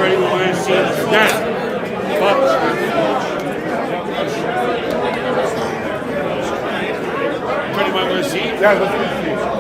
Freddie Wine seat. Snap. Freddie Wine wear a seat? Yeah, let's get a seat.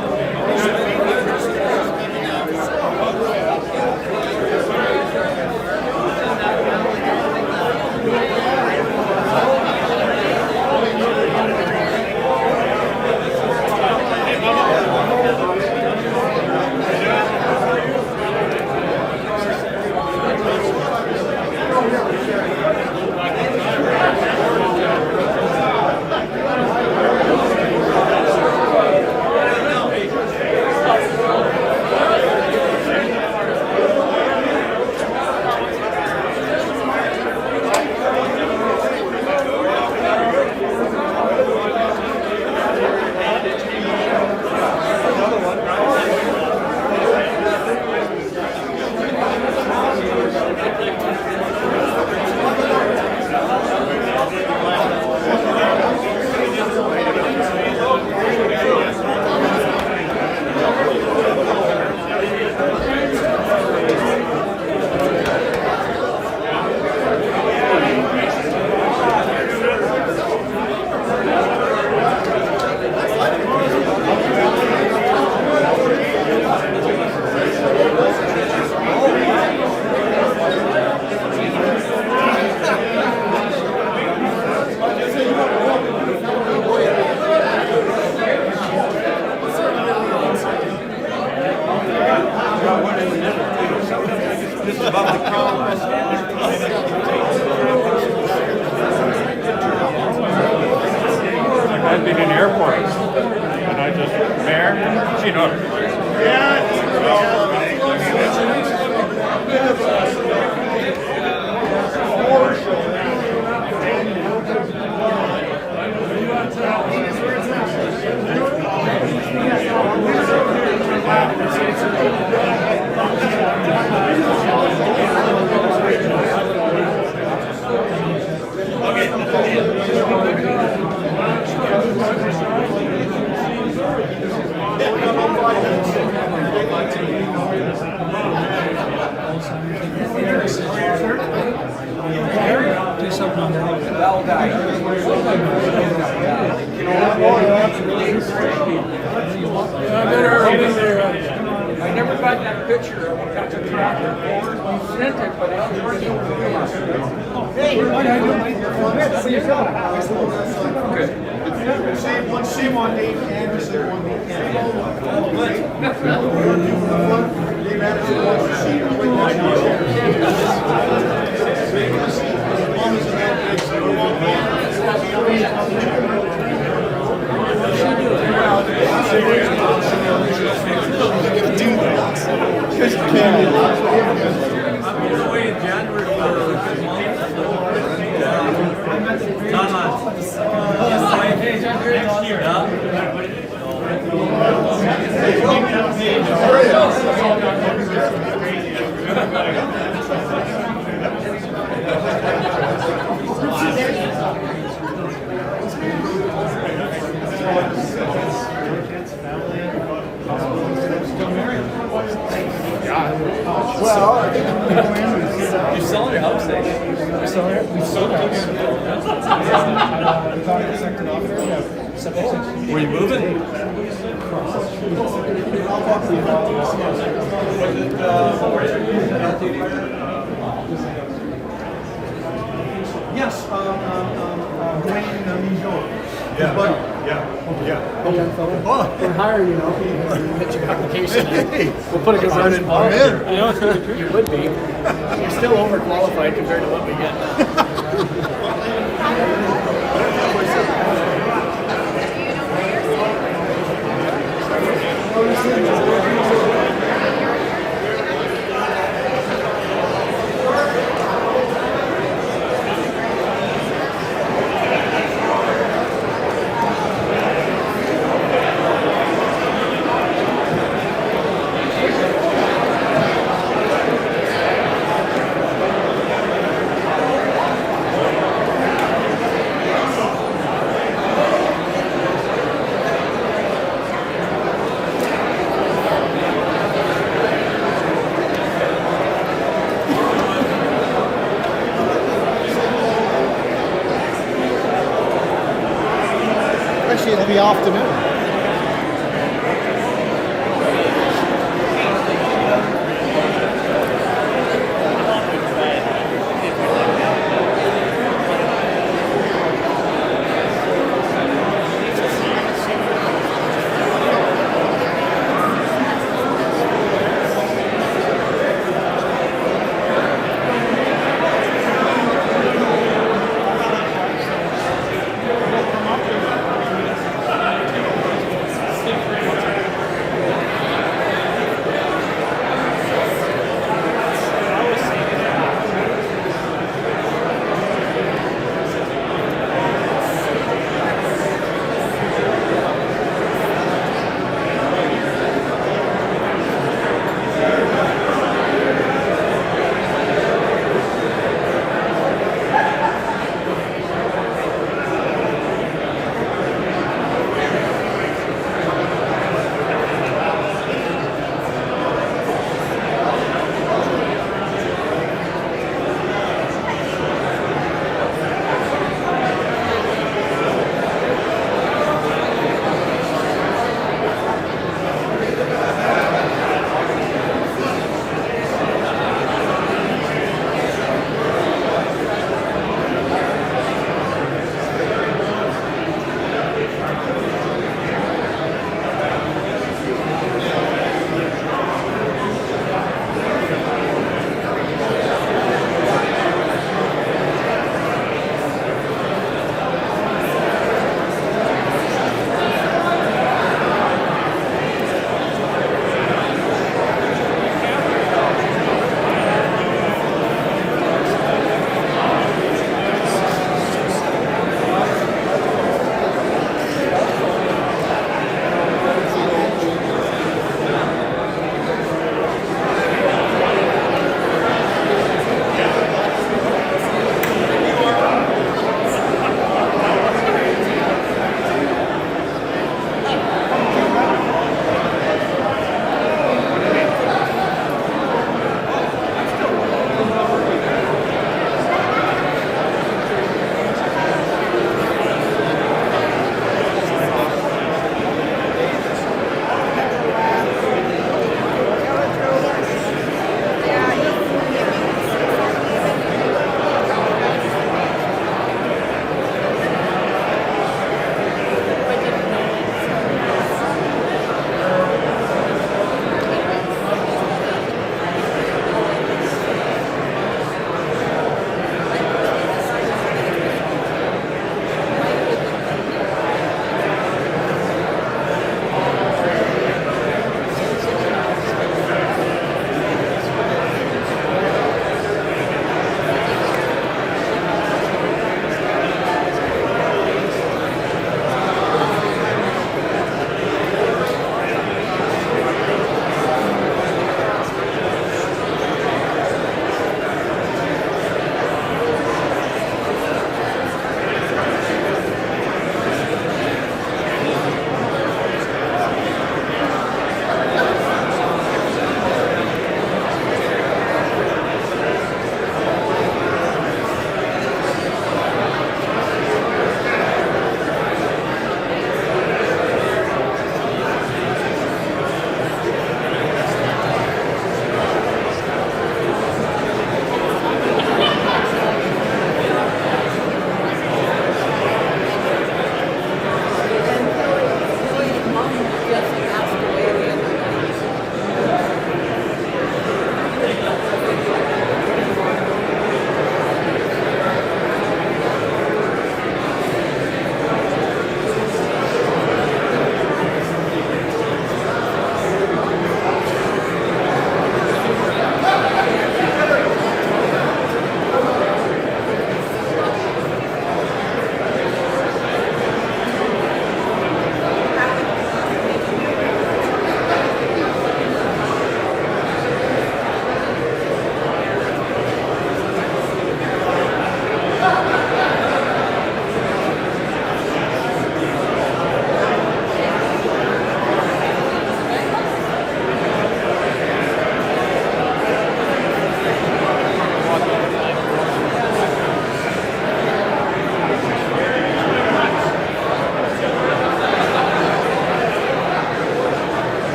I've been in airports, and I just, Mayor, she knows. I never got that picture of what got the tractor. We sent it, but it's One shame on Dave Anderson, one weekend. Dave Anderson wants to see I'm away in January for a good month. Next year. Well, You're selling your house, eh? we're selling it. We sold it. Were you moving? I'll talk to you about this. Yes, Wayne Mijo. Yeah, Buddy. yeah. Hey, young fella. We're hiring, you know. Get your application in. We'll put a good I'm word in. in. I'm in. You know, you would be. You're still overqualified compared to what we get now. Actually, it'll be afternoon.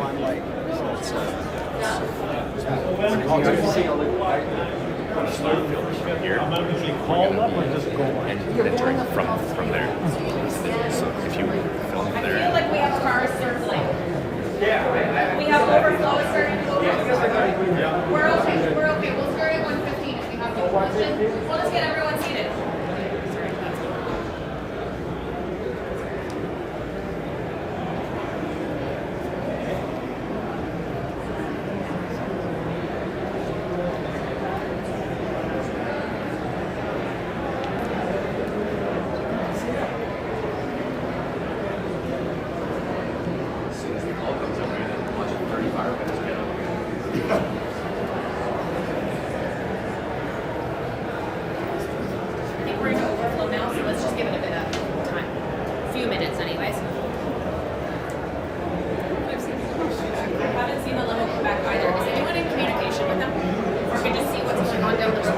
on light. So it's, Here. Call up or just go and then turn from there. So if you film I there. feel like we have cars circling. We have overflow starting to go. We're okay. We're okay. We'll start at 1:15 if we have no questions. We'll just get everyone seated. I think we're into overflow now, so let's just give it a bit of time. A few minutes, anyways. I haven't seen the level come back either. Is anyone in communication with them? Or can just see what's going on down the road?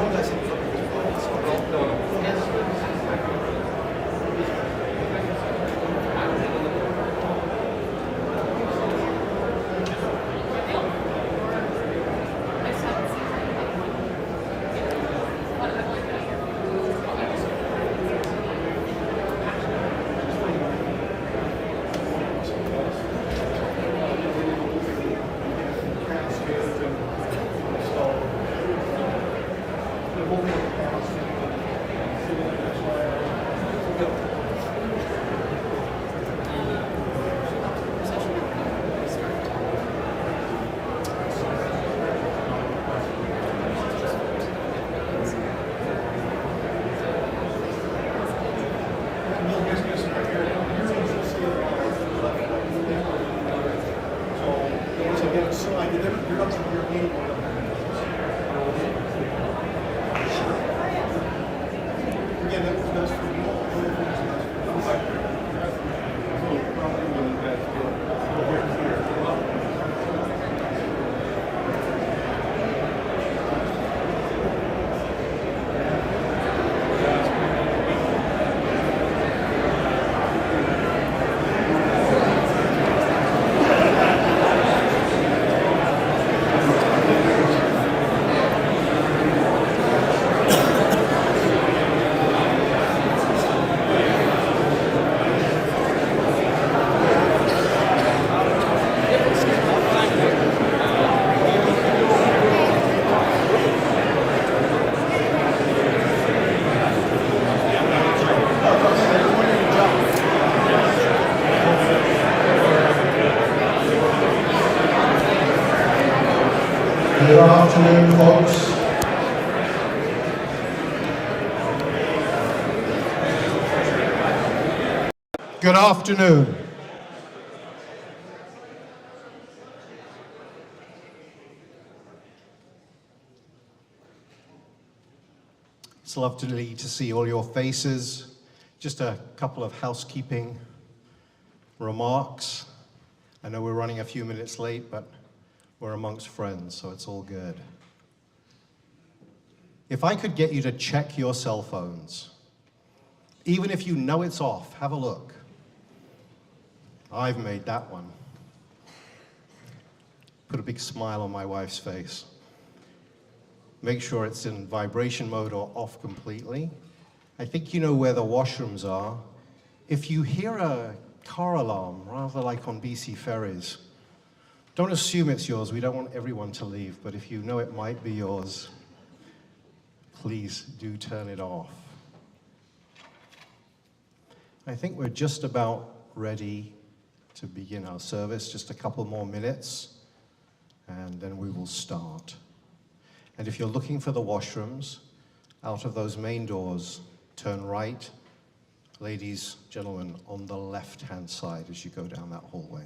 Good afternoon, folks. Good afternoon. It's lovely to see all your faces. Just a couple of housekeeping remarks. I know we're running a few minutes late, but we're amongst friends, so it's all good. If I could get you to check your cell phones, even if you know it's off, have a look. I've made that one. Put a big smile on my wife's face. Make sure it's in vibration mode or off completely. I think you know where the washrooms are. If you hear a car alarm, rather like on BC ferries, don't assume it's yours. We don't want everyone to leave, but if you know it might be yours, please do turn it off. I think we're just about ready to begin our service. Just a couple more minutes, and then we will start. And if you're looking for the washrooms, out of those main doors, turn right. Ladies, gentlemen, on the left-hand side as you go down that hallway.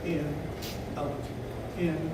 in, out, in,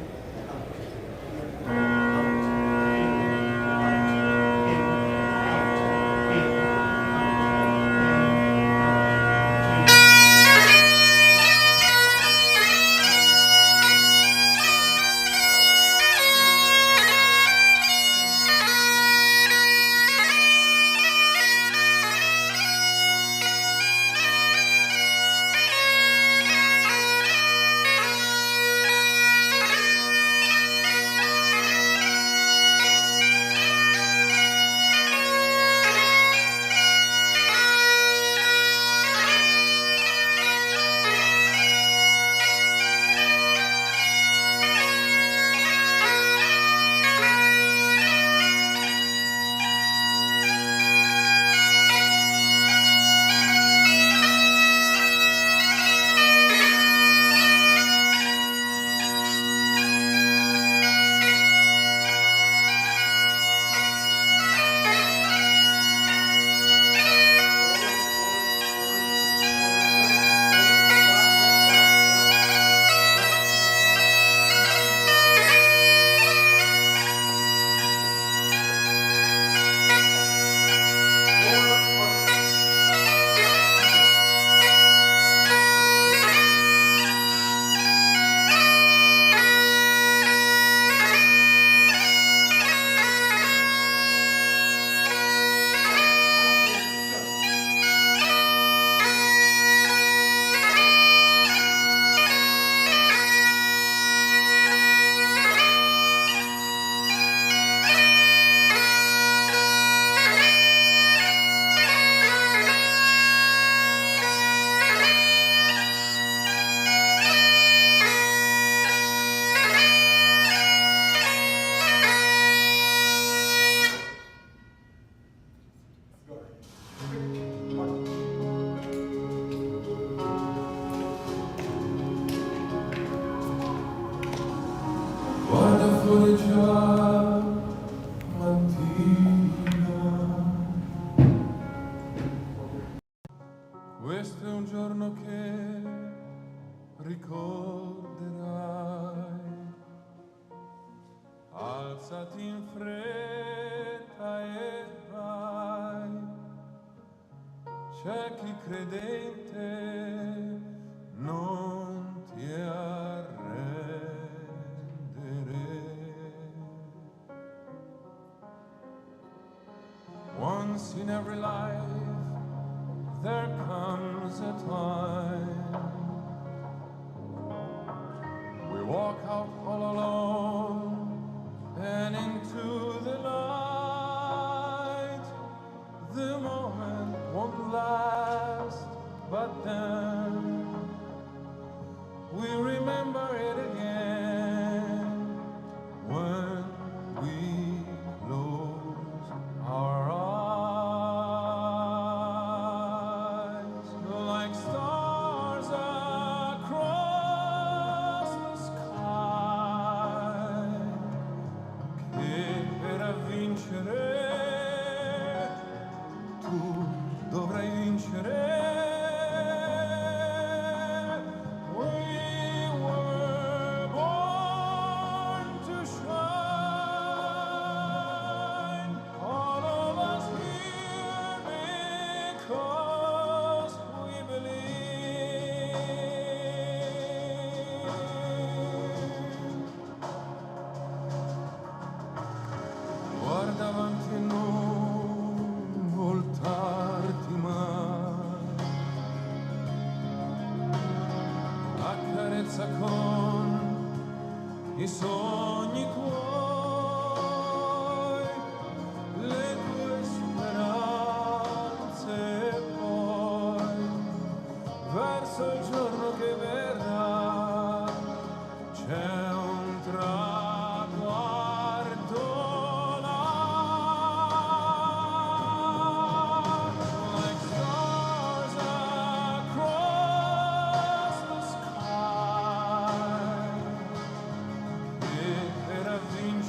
Guarda fuori già mattina. Questo è un giorno che ricorderai. Alzati in fretta e vai. C'è chi credente non ti arrendere. Once in every life there comes a time we walk out all alone and into the light. The moment won't last, but then we remember it again when we close our eyes. Like stars across the sky, che per vincere tu dovrai vincere. We were born to shine, all of us here because we believe. Guarda avanti e non voltarti mai, accarezza con i sogni tuoi, le tue speranze e poi verso il giorno che verrà c'è un traguardo là. Like stars across the sky, e per vincere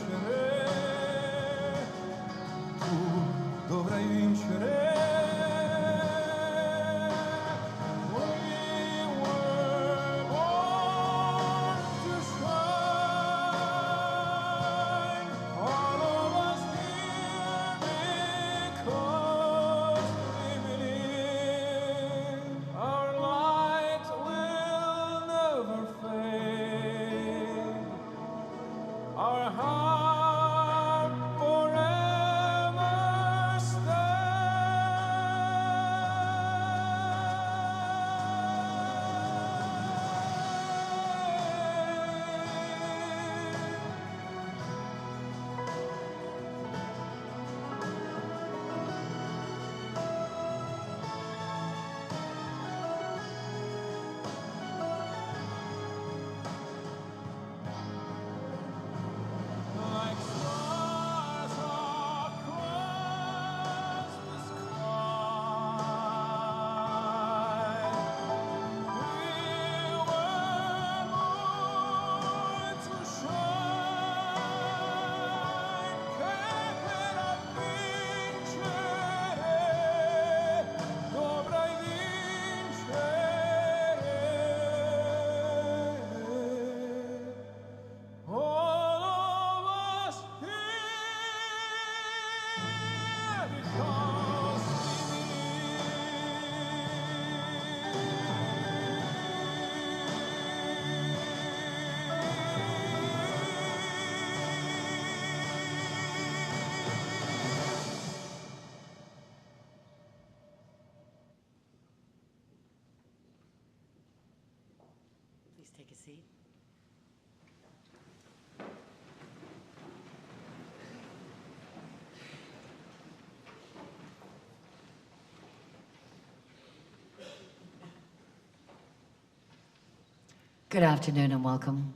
Good afternoon and welcome.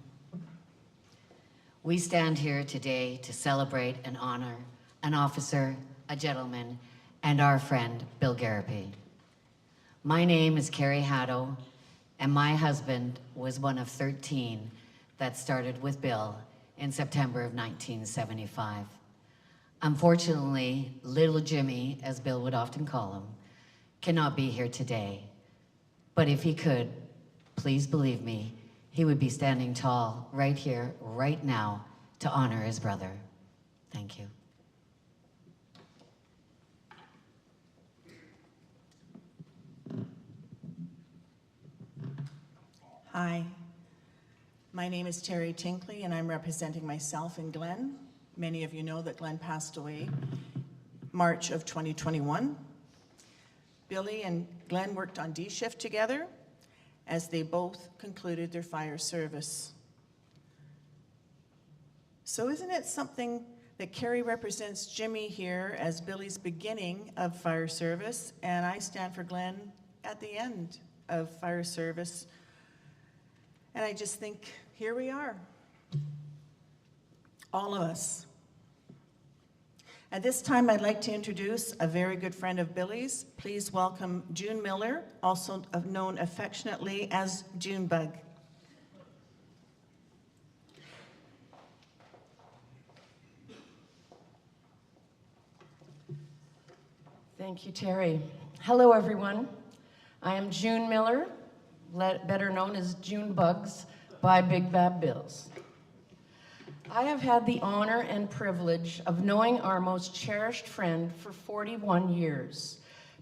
We stand here today to celebrate and honor an officer, a gentleman, and our friend, Bill Gariepy. My name is Carrie Haddo, and my husband was one of 13 that started with Bill in September of 1975. Unfortunately, little Jimmy, as Bill would often call him, cannot be here today. But if he could, please believe me, he would be standing tall right here, right now, to honor his brother. Thank you. Hi, my name is Terry Tinkley, and I'm representing myself and Glenn. Many of you know that Glenn passed away March of 2021. Billy and Glenn worked on D shift together as they both concluded their fire service. So isn't it something that Carrie represents Jimmy here as Billy's beginning of fire service, and I stand for Glenn at the end of fire service. And I just think, here we are, all of us. At this time, I'd like to introduce a very good friend of Billy's. Please welcome June Miller, also known affectionately as Junebug. Thank you, Terry. Hello, everyone. I am June Miller, better known as June Bugs by Big Bad Bills. I have had the honor and privilege of knowing our most cherished friend for 41 years,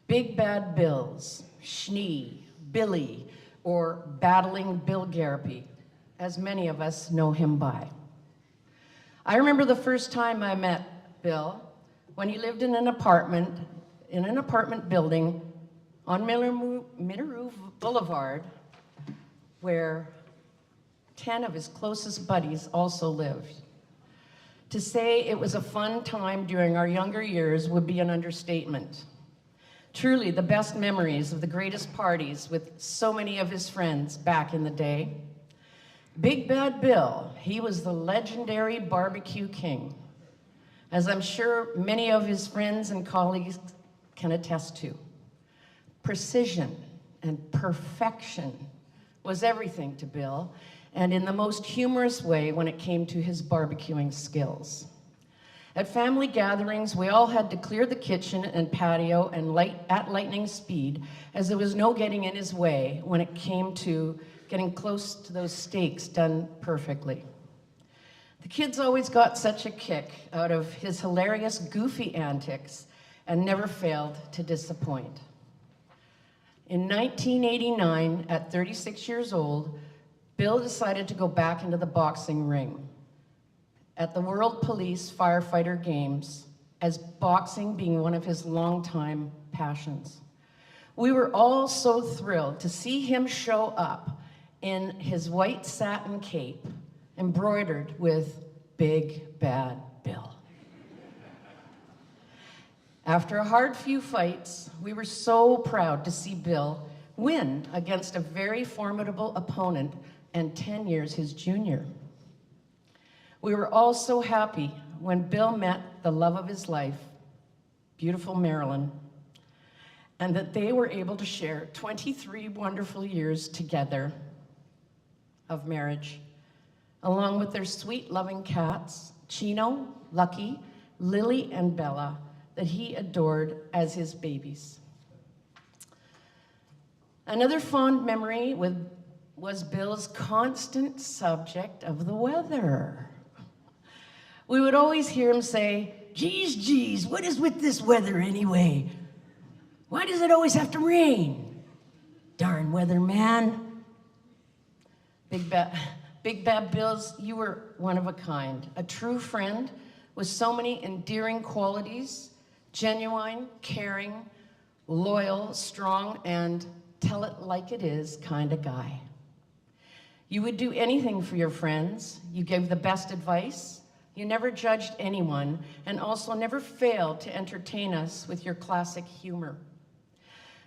Big Bad Bills, Schnee, Billy, or Battling Bill Gariepy, as many of us know him by. I remember the first time I met Bill when he lived in an apartment building on Minaroo Boulevard, where 10 of his closest buddies also lived. To say it was a fun time during our younger years would be an understatement. Truly the best memories of the greatest parties with so many of his friends back in the day. Big Bad Bill, he was the legendary barbecue king, as I'm sure many of his friends and colleagues can attest to. Precision and perfection was everything to Bill, and in the most humorous way when it came to his barbecuing skills. At family gatherings, we all had to clear the kitchen and patio and at lightning speed, as there was no getting in his way when it came to getting close to those steaks done perfectly. The kids always got such a kick out of his hilarious, goofy antics and never failed to disappoint. In 1989, at 36 years old, Bill decided to go back into the boxing ring at the World Police Firefighter Games, as boxing being one of his longtime passions. We were all so thrilled to see him show up in his white satin cape, embroidered with Big Bad Bill. After a hard few fights, we were so proud to see Bill win against a very formidable opponent and 10 years his junior. We were all so happy when Bill met the love of his life, beautiful Marilyn, and that they were able to share 23 wonderful years together of marriage, along with their sweet, loving cats, Chino, Lucky, Lily, and Bella, that he adored as his babies. Another fond memory was Bill's constant subject of the weather. We would always hear him say, geez, what is with this weather anyway? Why does it always have to rain? Darn weather, man. Big Bad Bills, you were one of a kind, a true friend with so many endearing qualities, genuine, caring, loyal, strong, and tell it like it is kind of guy. You would do anything for your friends. You gave the best advice. You never judged anyone, and also never failed to entertain us with your classic humor.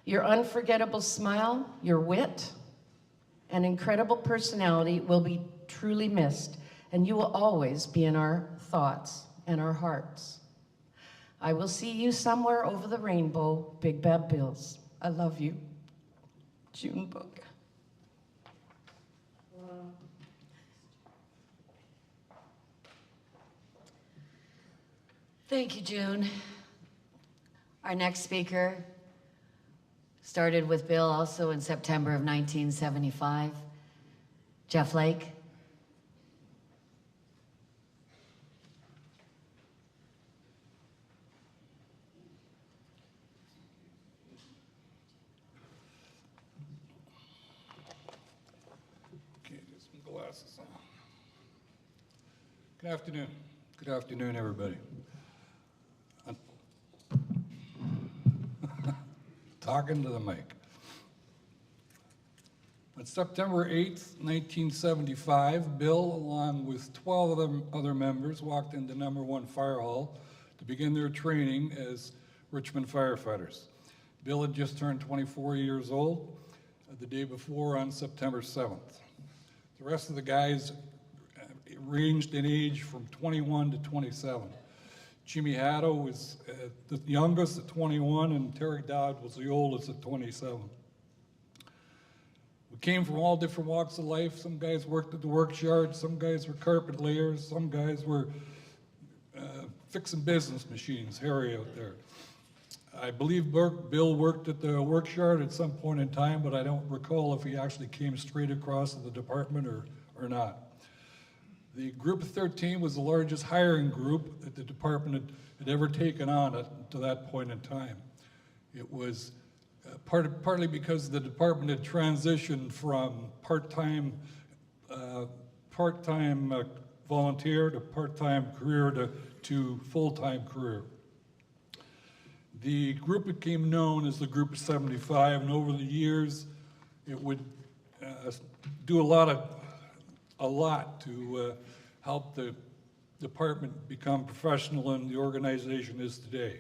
Your unforgettable smile, your wit, and incredible personality will be truly missed, and you will always be in our thoughts and our hearts. I will see you somewhere over the rainbow, Big Bad Bills. I love you. June Bug. Thank you, June. Our next speaker started with Bill also in September of 1975. Jeff Lake. Okay, get some glasses on. Good afternoon. Good afternoon, everybody. Talking to the mic. On September 8th, 1975, Bill, along with 12 other members, walked into number 1 fire hall to begin their training as Richmond firefighters. Bill had just turned 24 years old the day before on September 7th. The rest of the guys ranged in age from 21 to 27. Jimmy Haddo was the youngest at 21, and Terry Dodd was the oldest at 27. We came from all different walks of life. Some guys worked at the works yard, some guys were carpet layers, some guys were fixing business machines, Harry out there. I believe Bill worked at the works yard at some point in time, but I don't recall if he actually came straight across to the department or not. The group of 13 was the largest hiring group that the department had ever taken on to that point in time. It was partly because the department had transitioned from part-time volunteer to part-time career to full-time career. The group became known as the Group of 75, and over the years, it would do a lot to help the department become professional and the organization is today.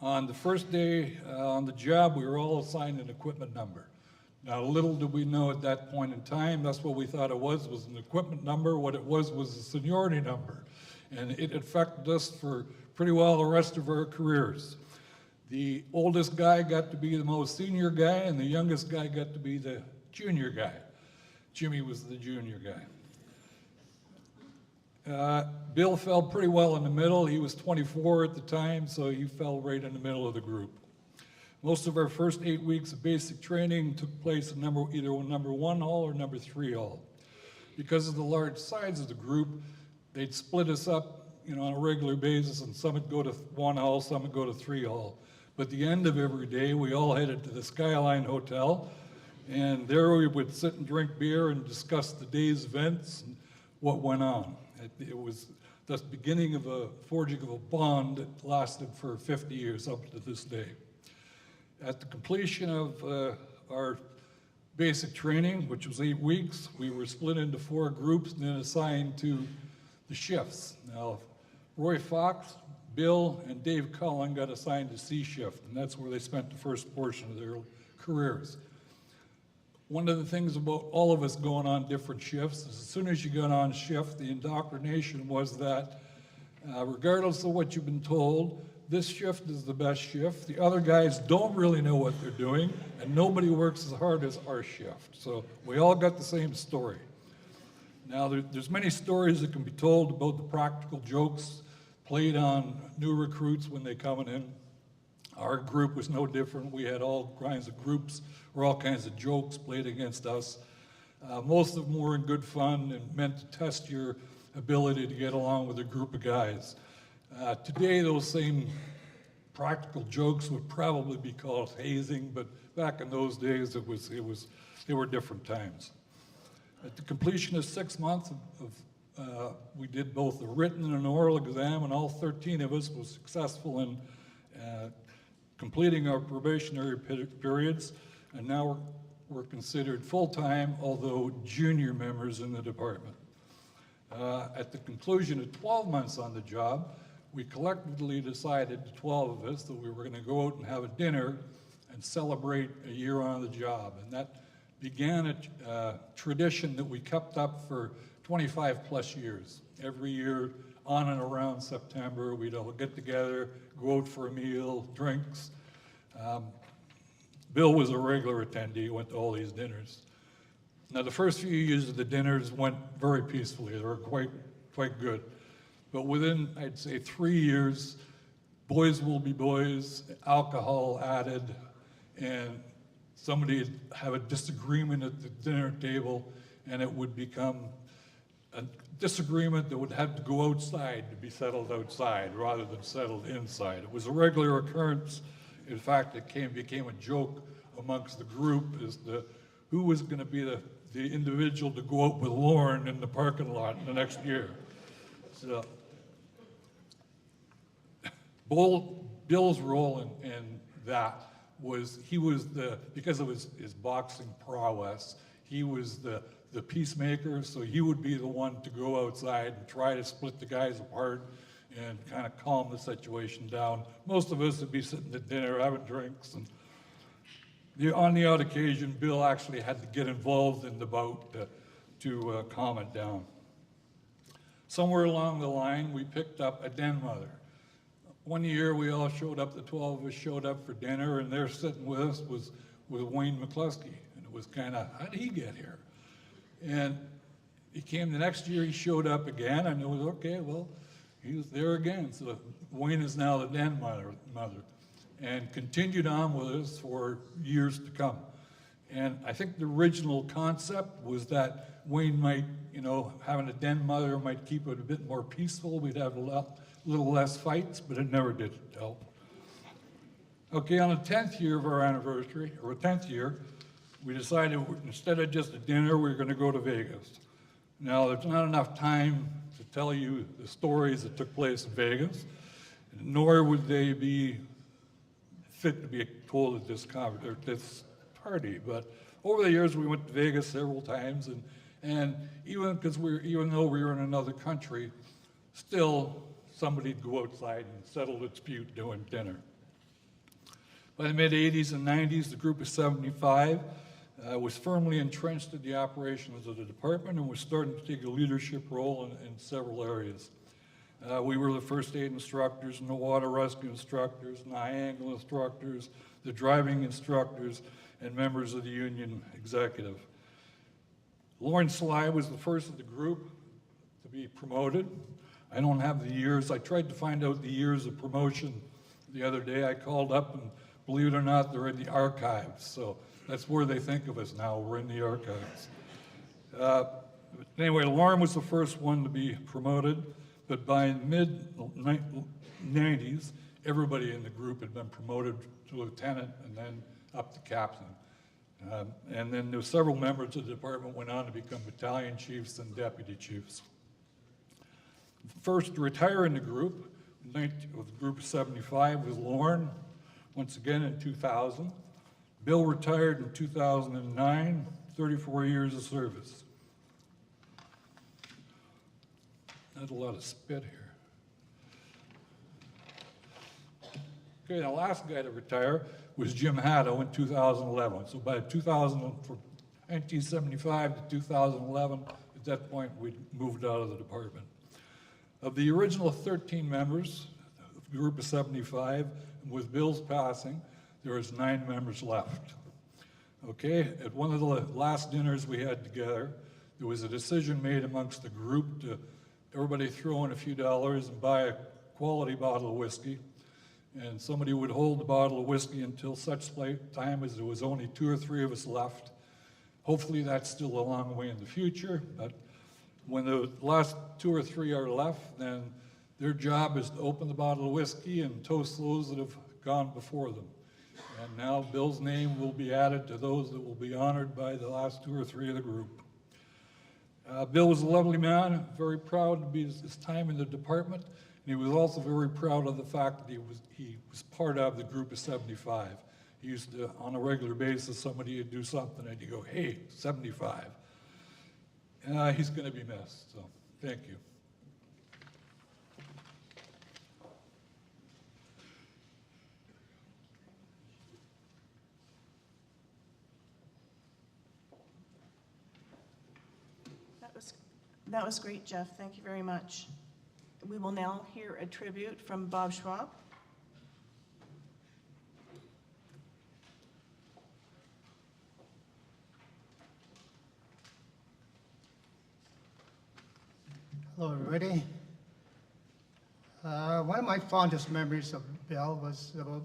On the first day on the job, we were all assigned an equipment number. Now, little did we know at that point in time, that's what we thought it was an equipment number. What it was a seniority number. And it affected us for pretty well the rest of our careers. The oldest guy got to be the most senior guy, and the youngest guy got to be the junior guy. Jimmy was the junior guy. Bill fell pretty well in the middle. He was 24 at the time, so he fell right in the middle of the group. Most of our first 8 weeks of basic training took place in either number 1 hall or number 3 hall. Because of the large size of the group, they'd split us up, on a regular basis, and some would go to 1 hall, some would go to 3 hall. But at the end of every day, we all headed to the Skyline Hotel, and there we would sit and drink beer and discuss the day's events and what went on. It was the beginning of a forging of a bond that lasted for 50 years up to this day. At the completion of our basic training, which was 8 weeks, we were split into 4 groups and then assigned to the shifts. Now, Roy Fox, Bill, and Dave Cullen got assigned to C shift, and that's where they spent the first portion of their careers. One of the things about all of us going on different shifts is as soon as you got on shift, the indoctrination was that regardless of what you've been told, this shift is the best shift. The other guys don't really know what they're doing, and nobody works as hard as our shift. So we all got the same story. Now, there's many stories that can be told about the practical jokes played on new recruits when they coming in. Our group was no different. We had all kinds of groups or all kinds of jokes played against us. Most of them were in good fun and meant to test your ability to get along with a group of guys. Today, those same practical jokes would probably be called hazing, but back in those days, they were different times. At the completion of 6 months we did both a written and an oral exam, and all 13 of us were successful in completing our probationary periods, and now we're considered full-time, although junior members in the department. At the conclusion of 12 months on the job, we collectively decided, the 12 of us, that we were going to go out and have a dinner and celebrate a year on the job, and that began a tradition that we kept up for 25 plus years. Every year, on and around September, we'd all get together, go out for a meal, drinks. Bill was a regular attendee, went to all these dinners. Now, the first few years of the dinners went very peacefully. They were quite good. But within, I'd say, 3 years, boys will be boys, alcohol added, and somebody would have a disagreement at the dinner table, and it would become a disagreement that would have to go outside to be settled outside rather than settled inside. It was a regular occurrence. In fact, it became a joke amongst the group as to who was going to be the individual to go out with Lauren in the parking lot the next year. So, Bill's role in that was because of his boxing prowess, he was the peacemaker, so he would be the one to go outside and try to split the guys apart and kind of calm the situation down. Most of us would be sitting at dinner having drinks, and on the odd occasion, Bill actually had to get involved in the bout to calm it down. Somewhere along the line, we picked up a den mother. One year, we all showed up, the 12 of us showed up for dinner, and there sitting with us was Wayne McCluskey. And it was kind of, how did he get here? And he came the next year, he showed up again, and it was, okay, well, he was there again. So Wayne is now the den mother, and continued on with us for years to come. And I think the original concept was that Wayne might, having a den mother might keep it a bit more peaceful. We'd have a little less fights, but it never did help. Okay, on the 10th year of our anniversary, or 10th year, we decided instead of just a dinner, we were going to go to Vegas. Now, there's not enough time to tell you the stories that took place in Vegas, nor would they be fit to be told at this party. But over the years, we went to Vegas several times, and even though we were in another country, still somebody'd go outside and settle the dispute doing dinner. By the mid-'80s and '90s, the group of 75 was firmly entrenched in the operations of the department and was starting to take a leadership role in several areas. We were the first aid instructors and the water rescue instructors and the high angle instructors, the driving instructors, and members of the union executive. Lauren Sly was the first of the group to be promoted. I don't have the years. I tried to find out the years of promotion the other day. I called up, and believe it or not, they're in the archives. So that's where they think of us now. We're in the archives. Anyway, Lauren was the first one to be promoted, but by mid-90s, everybody in the group had been promoted to lieutenant and then up to captain. And then there were several members of the department went on to become battalion chiefs and deputy chiefs. The first to retire in the group, of the group of 75, was Lauren, once again in 2000. Bill retired in 2009, 34 years of service. That's a lot of spit here. Okay, the last guy to retire was Jim Haddo in 2011. So by 1975 to 2011, at that point, we'd moved out of the department. Of the original 13 members of the group of 75, with Bill's passing, there was 9 members left. Okay, at one of the last dinners we had together, there was a decision made amongst the group to everybody throw in a few dollars and buy a quality bottle of whiskey. And somebody would hold the bottle of whiskey until such time as there was only 2 or 3 of us left. Hopefully that's still a long way in the future, but when the last 2 or 3 are left, then their job is to open the bottle of whiskey and toast those that have gone before them. And now Bill's name will be added to those that will be honored by the last 2 or 3 of the group. Bill was a lovely man, very proud to be his time in the department, and he was also very proud of the fact that he was part of the group of 75. He used to, on a regular basis, somebody would do something and he'd go, hey, 75. He's going to be missed, so thank you. That was great, Jeff. Thank you very much. We will now hear a tribute from Bob Schwab. Hello, everybody. One of my fondest memories of Bill was about,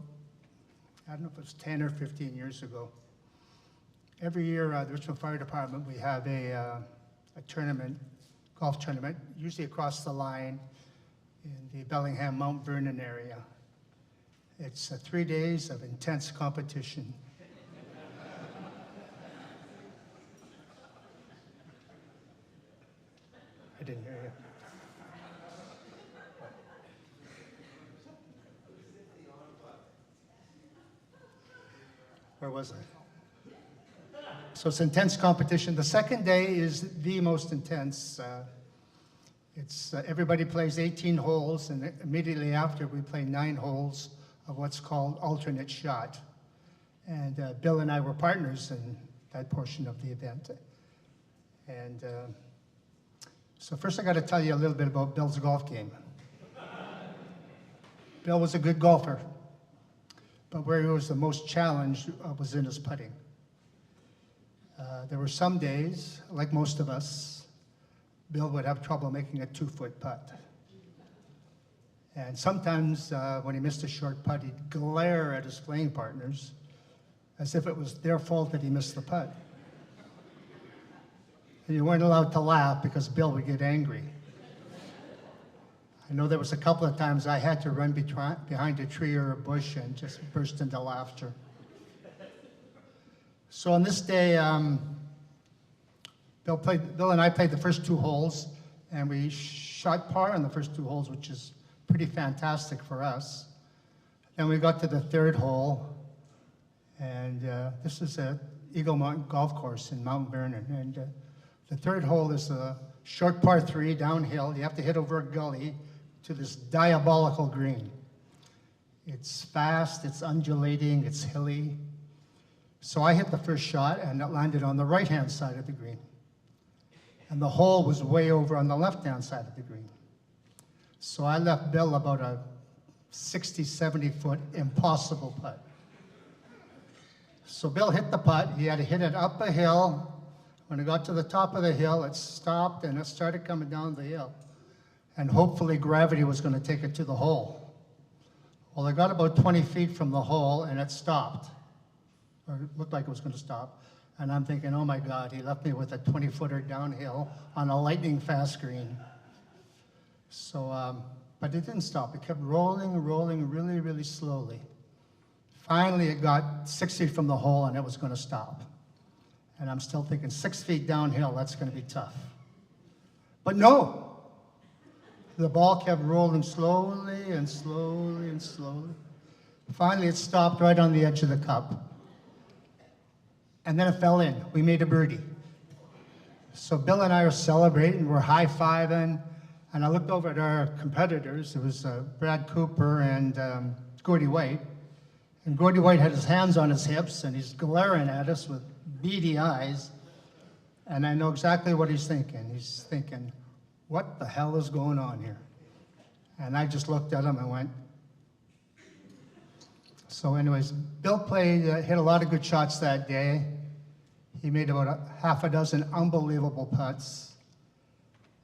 I don't know if it was 10 or 15 years ago. Every year, the Richmond Fire Department, we have a tournament, golf tournament, usually across the line in the Bellingham, Mount Vernon area. It's 3 days of intense competition. I didn't hear you. Where was I? So it's intense competition. The second day is the most intense. Everybody plays 18 holes, and immediately after we play 9 holes of what's called alternate shot. And Bill and I were partners in that portion of the event. And so first I got to tell you a little bit about Bill's golf game. Bill was a good golfer, but where he was the most challenged was in his putting. There were some days, like most of us, Bill would have trouble making a 2-foot putt. And sometimes when he missed a short putt, he'd glare at his playing partners as if it was their fault that he missed the putt. And you weren't allowed to laugh because Bill would get angry. I know there was a couple of times I had to run behind a tree or a bush and just burst into laughter. So on this day, Bill and I played the first 2 holes, and we shot par on the first 2 holes, which is pretty fantastic for us. Then we got to the 3rd hole, and this is at Eagle Mountain Golf Course in Mount Vernon. And the 3rd hole is a short par 3 downhill. You have to hit over a gully to this diabolical green. It's fast, it's undulating, it's hilly. So I hit the first shot, and it landed on the right-hand side of the green. And the hole was way over on the left-hand side of the green. So I left Bill about a 60, 70-foot impossible putt. So Bill hit the putt. He had to hit it up a hill. When it got to the top of the hill, it stopped, and it started coming down the hill. And hopefully gravity was going to take it to the hole. Well, it got about 20 feet from the hole, and it stopped. Or it looked like it was going to stop. And I'm thinking, oh my God, he left me with a 20-footer downhill on a lightning fast green. So, but it didn't stop. It kept rolling really, really slowly. Finally, it got 6 feet from the hole, and it was going to stop. And I'm still thinking, 6 feet downhill, that's going to be tough. But no, the ball kept rolling slowly and slowly and slowly. Finally, it stopped right on the edge of the cup. And then it fell in. We made a birdie. So Bill and I are celebrating, we're high-fiving, and I looked over at our competitors. It was Brad Cooper and Gordy White. And Gordy White had his hands on his hips, and he's glaring at us with beady eyes. And I know exactly what he's thinking. He's thinking, what the hell is going on here? And I just looked at him and went. So anyways, Bill hit a lot of good shots that day. He made about half a dozen unbelievable putts.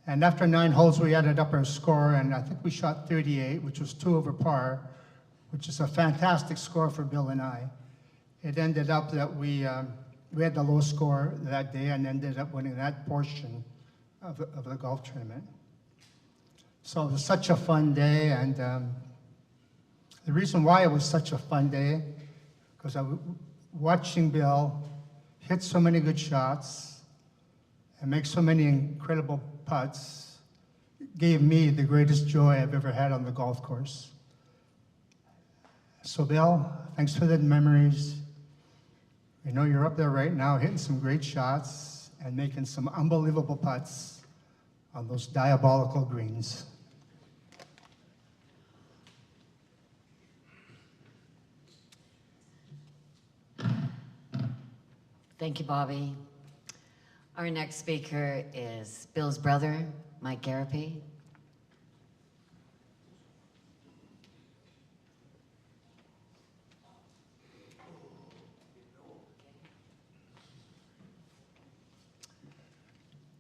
And after 9 holes, we added up our score, and I think we shot 38, which was 2 over par, which is a fantastic score for Bill and I. It ended up that we had the low score that day and ended up winning that portion of the golf tournament. So it was such a fun day, and the reason why it was such a fun day, because I was watching Bill hit so many good shots and make so many incredible putts, gave me the greatest joy I've ever had on the golf course. So Bill, thanks for the memories. I know you're up there right now hitting some great shots and making some unbelievable putts on those diabolical greens. Thank you, Bobby. Our next speaker is Bill's brother, Mike Gariepy.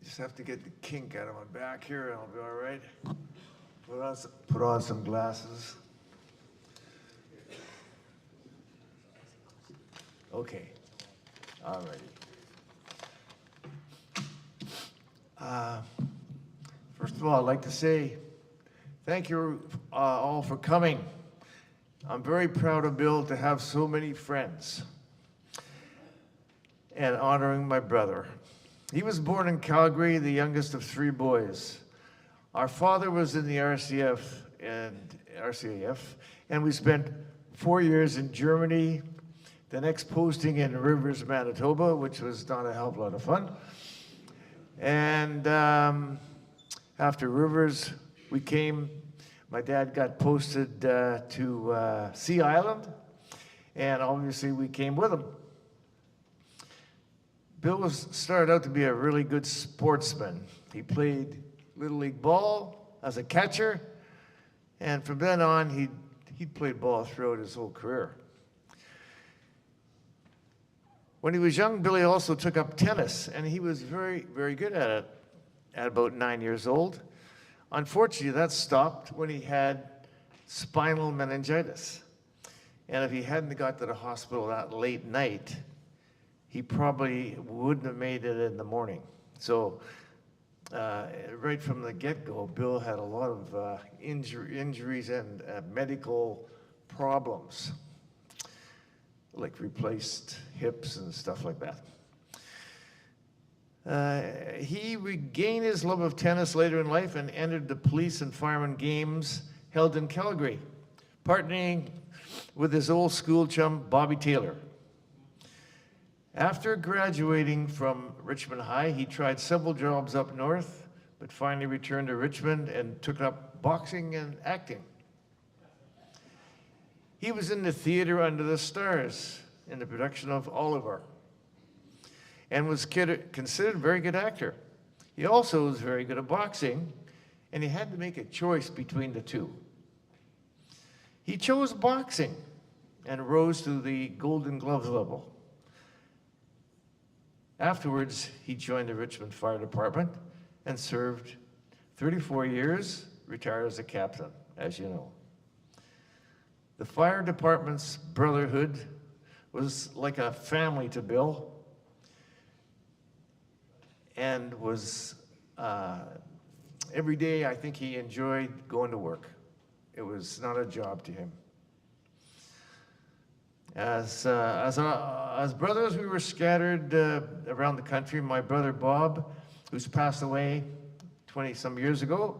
Just have to get the kink out of my back here and I'll be all right. Put on some glasses. Okay, all righty. First of all, I'd like to say thank you all for coming. I'm very proud of Bill to have so many friends and honoring my brother. He was born in Calgary, the youngest of 3 boys. Our father was in the RCAF, and we spent 4 years in Germany, the next posting in Rivers, Manitoba, which was not a hell of a lot of fun. And after Rivers, my dad got posted to Sea Island, and obviously we came with him. Bill started out to be a really good sportsman. He played Little League ball as a catcher, and from then on, he'd played ball throughout his whole career. When he was young, Billy also took up tennis, and he was very, very good at it at about 9 years old. Unfortunately, that stopped when he had spinal meningitis. And if he hadn't got to the hospital that late night, he probably wouldn't have made it in the morning. So right from the get-go, Bill had a lot of injuries and medical problems, like replaced hips and stuff like that. He regained his love of tennis later in life and entered the police and fireman games held in Calgary, partnering with his old school chum, Bobby Taylor. After graduating from Richmond High, he tried several jobs up north, but finally returned to Richmond and took up boxing and acting. He was in the theater Under the Stars in the production of Oliver and was considered a very good actor. He also was very good at boxing, and he had to make a choice between the two. He chose boxing and rose to the Golden Gloves level. Afterwards, he joined the Richmond Fire Department and served 34 years, retired as a captain, as you know. The fire department's brotherhood was like a family to Bill, and was every day I think he enjoyed going to work. It was not a job to him. As brothers, we were scattered around the country. My brother Bob, who's passed away 20-some years ago,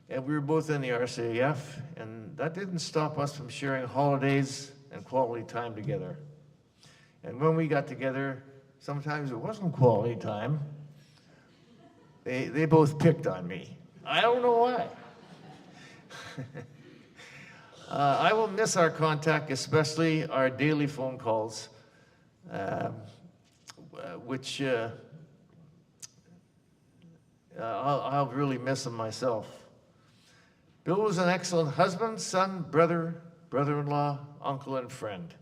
and we were both in the RCAF, and that didn't stop us from sharing holidays and quality time together. And when we got together, sometimes it wasn't quality time. They both picked on me. I don't know why. I will miss our contact, especially our daily phone calls, which I'll really miss them myself. Bill was an excellent husband, son, brother, brother-in-law, uncle, and friend.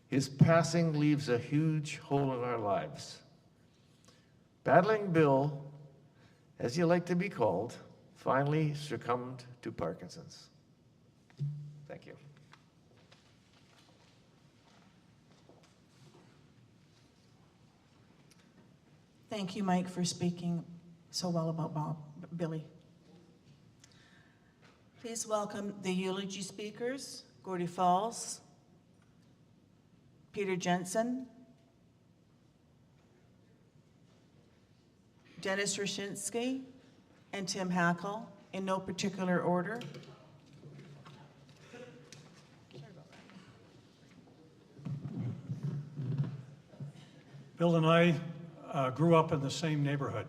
His passing leaves a huge hole in our lives. Battling Bill, as you like to be called, finally succumbed to Parkinson's. Thank you. Thank you, Mike, for speaking so well about Billy. Please welcome the eulogy speakers, Gordie Falls, Peter Jensen, Dennis Roshinsky, and Tim Hackle, in no particular order. Bill and I grew up in the same neighborhood.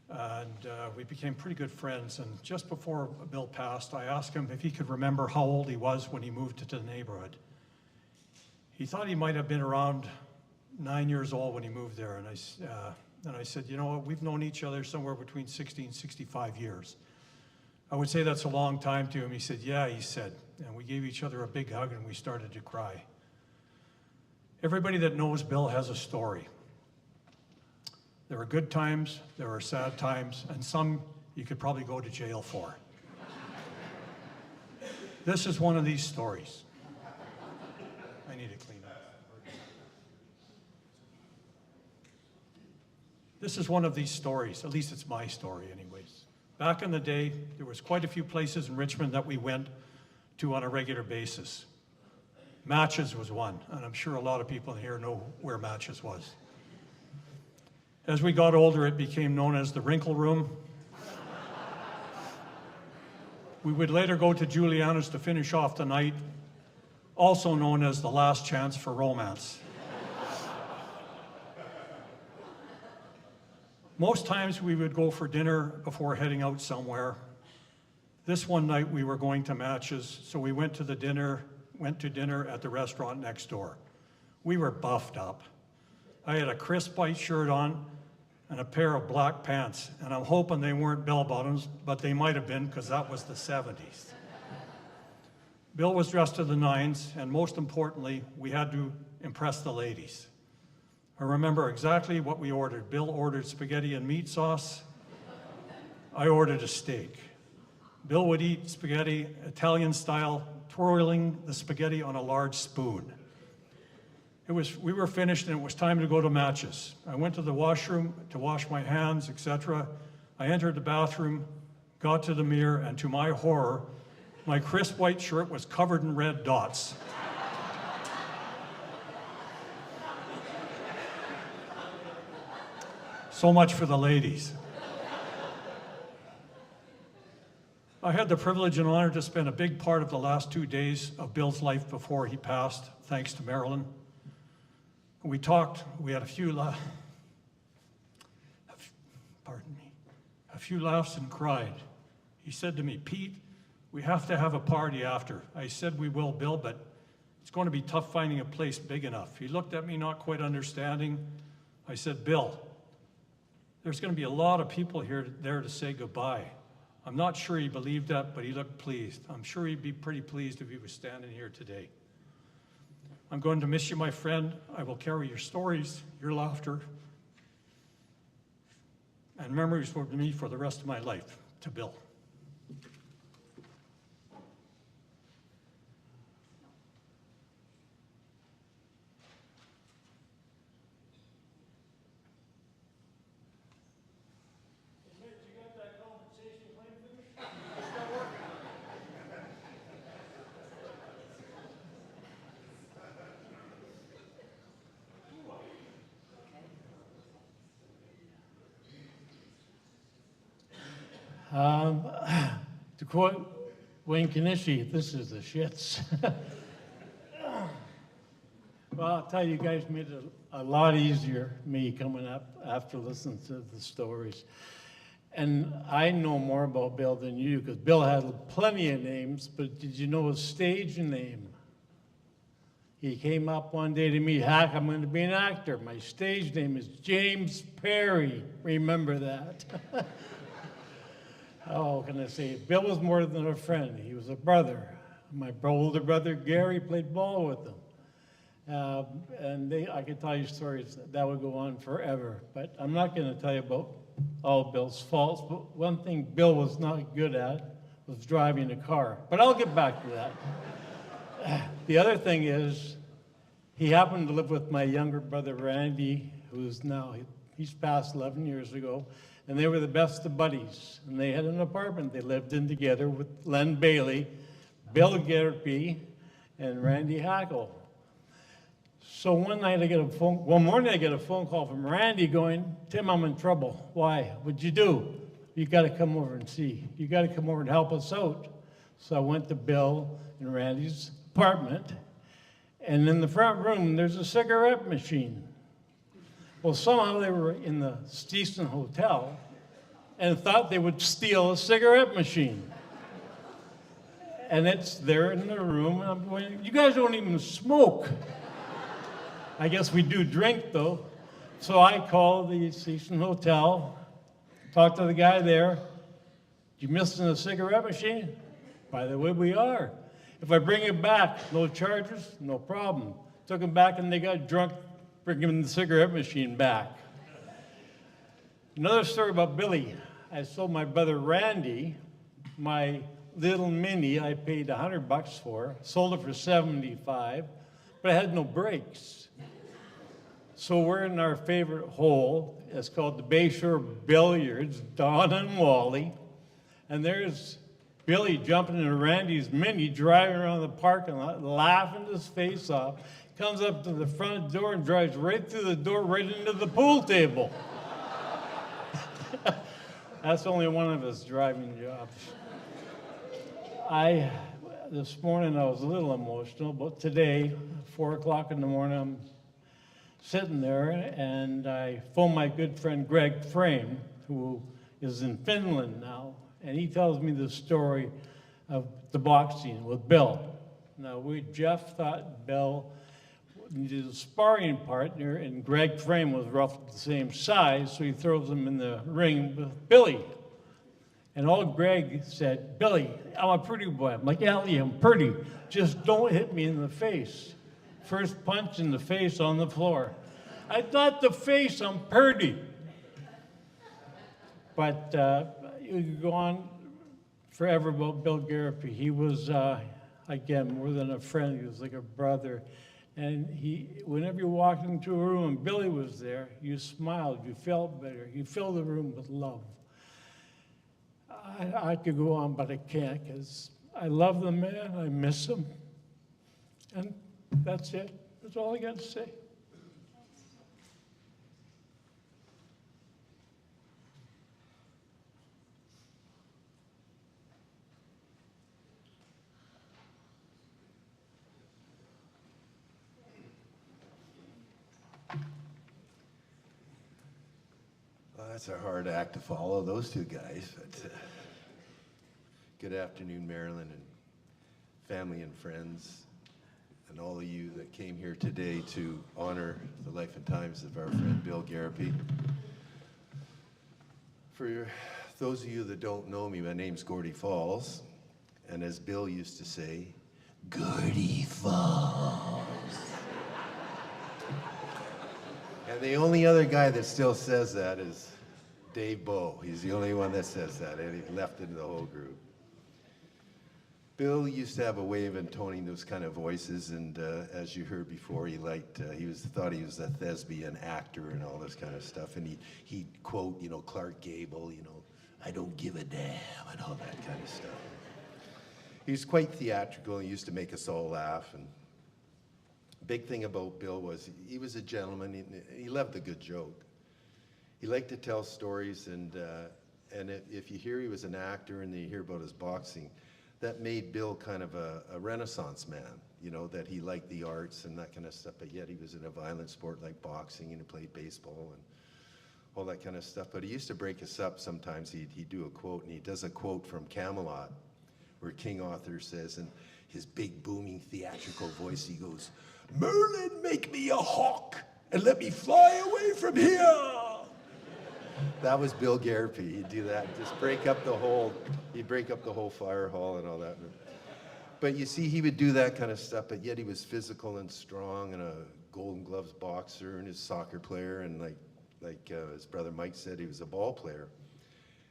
And we became pretty good friends. And just before Bill passed, I asked him if he could remember how old he was when he moved to the neighborhood. He thought he might have been around 9 years old when he moved there, and I said, you know what, we've known each other somewhere between 60 and 65 years. I would say that's a long time to him. He said, yeah, he said, and we gave each other a big hug and we started to cry. Everybody that knows Bill has a story. There are good times, there are sad times, and some you could probably go to jail for. This is one of these stories. I need to clean up. This is one of these stories, at least it's my story anyways. Back in the day, there was quite a few places in Richmond that we went to on a regular basis. Matches was one, and I'm sure a lot of people here know where Matches was. As we got older, it became known as the Wrinkle Room. We would later go to Juliana's to finish off the night, also known as the Last Chance for Romance. Most times we would go for dinner before heading out somewhere. This one night we were going to Matches, so we went to dinner at the restaurant next door. We were buffed up. I had a crisp white shirt on and a pair of black pants, and I'm hoping they weren't bell bottoms, but they might have been because that was the 70s. Bill was dressed to the nines, and most importantly, we had to impress the ladies. I remember exactly what we ordered. Bill ordered spaghetti and meat sauce. I ordered a steak. Bill would eat spaghetti Italian style, twirling the spaghetti on a large spoon. We were finished and it was time to go to Matches. I went to the washroom to wash my hands, etc. I entered the bathroom, got to the mirror, and to my horror, my crisp white shirt was covered in red dots. So much for the ladies. I had the privilege and honor to spend a big part of the last 2 days of Bill's life before he passed, thanks to Marilyn. We talked, we had a few laughs and cried. He said to me, Pete, we have to have a party after. I said we will, Bill, but it's going to be tough finding a place big enough. He looked at me not quite understanding. I said, Bill, there's going to be a lot of people there to say goodbye. I'm not sure he believed that, but he looked pleased. I'm sure he'd be pretty pleased if he was standing here today. I'm going to miss you, my friend. I will carry your stories, your laughter, and memories with me for the rest of my life. To Bill. To quote Wayne Kanishi, this is the shits. Well, I'll tell you, you guys made it a lot easier, me coming up after listening to the stories. And I know more about Bill than you, because Bill had plenty of names, but did you know his stage name? He came up one day to me, Hack, I'm going to be an actor. My stage name is James Perry. Remember that. Oh, can I say? Bill was more than a friend. He was a brother. My older brother, Gary, played ball with him. I could tell you stories that would go on forever. But I'm not going to tell you about all Bill's faults. But one thing Bill was not good at was driving a car. But I'll get back to that. The other thing is, he happened to live with my younger brother, Randy, who's now, he's passed 11 years ago. And they were the best of buddies. And they had an apartment they lived in together with Len Bailey, Bill Gariepy, and Randy Hackle. So one morning I get a phone call from Randy going, Tim, I'm in trouble. Why? What'd you do? You got to come over and see. You got to come over and help us out. So I went to Bill and Randy's apartment. And in the front room, there's a cigarette machine. Well, somehow they were in the Steeson Hotel and thought they would steal a cigarette machine. And it's there in the room, and I'm going, you guys don't even smoke. I guess we do drink though. So I called the Season Hotel, talked to the guy there. You missing a cigarette machine? By the way, we are. If I bring it back, no charges, no problem. Took them back and they got drunk, bringing the cigarette machine back. Another story about Billy. I sold my brother Randy my little Mini I paid $100 for, sold it for 75, but it had no brakes. So we're in our favorite hole. It's called the Bayshore Billiards, Don and Wally. And there's Billy jumping in Randy's Mini, driving around the parking lot, laughing his face off. Comes up to the front door and drives right through the door, right into the pool table. That's only one of his driving jobs. This morning I was a little emotional, but today, 4 o'clock in the morning, I'm sitting there and I phoned my good friend Greg Frame, who is in Finland now, and he tells me the story of the boxing with Bill. Now, Jeff thought Bill needed a sparring partner, and Greg Frame was roughly the same size, so he throws him in the ring with Billy. And all Greg said, Billy, I'm a pretty boy. I'm like, Ellie, I'm pretty. Just don't hit me in the face. First punch in the face on the floor. I thought the face, I'm pretty. But you could go on forever about Bill Gariepy. He was, again, more than a friend. He was like a brother. And whenever you walked into a room and Billy was there, you smiled, you felt better. You filled the room with love. I could go on, but I can't, because I love the man, I miss him. And that's it. That's all I got to say. Well, that's a hard act to follow, those two guys. But good afternoon, Marilyn, and family and friends, and all of you that came here today to honor the life and times of our friend Bill Gariepy. For those of you that don't know me, my name's Gordy Falls, and as Bill used to say, Gordy Falls. And the only other guy that still says that is Dave Bowe. He's the only one that says that, and he left into the whole group. Bill used to have a way of intoning those kind of voices, and as you heard before, he thought he was a thespian actor and all this kind of stuff, and he'd quote, Clark Gable, I don't give a damn, and all that kind of stuff. He was quite theatrical. He used to make us all laugh, and big thing about Bill was he was a gentleman. He loved a good joke. He liked to tell stories, and if you hear he was an actor and you hear about his boxing, that made Bill kind of a Renaissance man, that he liked the arts and that kind of stuff, but yet he was in a violent sport like boxing, and he played baseball and all that kind of stuff. But he used to break us up sometimes. He'd do a quote, and he does a quote from Camelot, where King Arthur says, in his big booming theatrical voice, he goes, Merlin, make me a hawk and let me fly away from here. That was Bill Gariepy. He'd do that, just he'd break up the whole fire hall and all that. But you see, he would do that kind of stuff, but yet he was physical and strong and a Golden Gloves boxer and a soccer player, and like his brother Mike said, he was a ball player.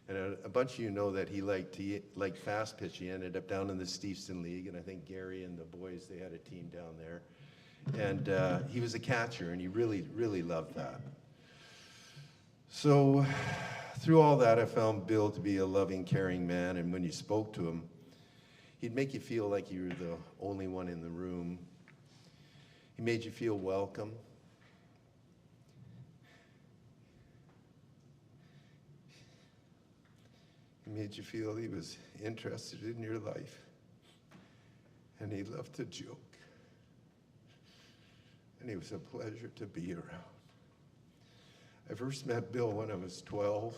And a bunch of you know that he liked fast pitch. He ended up down in the Steveston League, and I think Gary and the boys, they had a team down there. And he was a catcher, and he really, really loved that. So through all that, I found Bill to be a loving, caring man, and when you spoke to him, he'd make you feel like you were the only one in the room. He made you feel welcome. He made you feel he was interested in your life, and he loved to joke. And he was a pleasure to be around. I first met Bill when I was 12.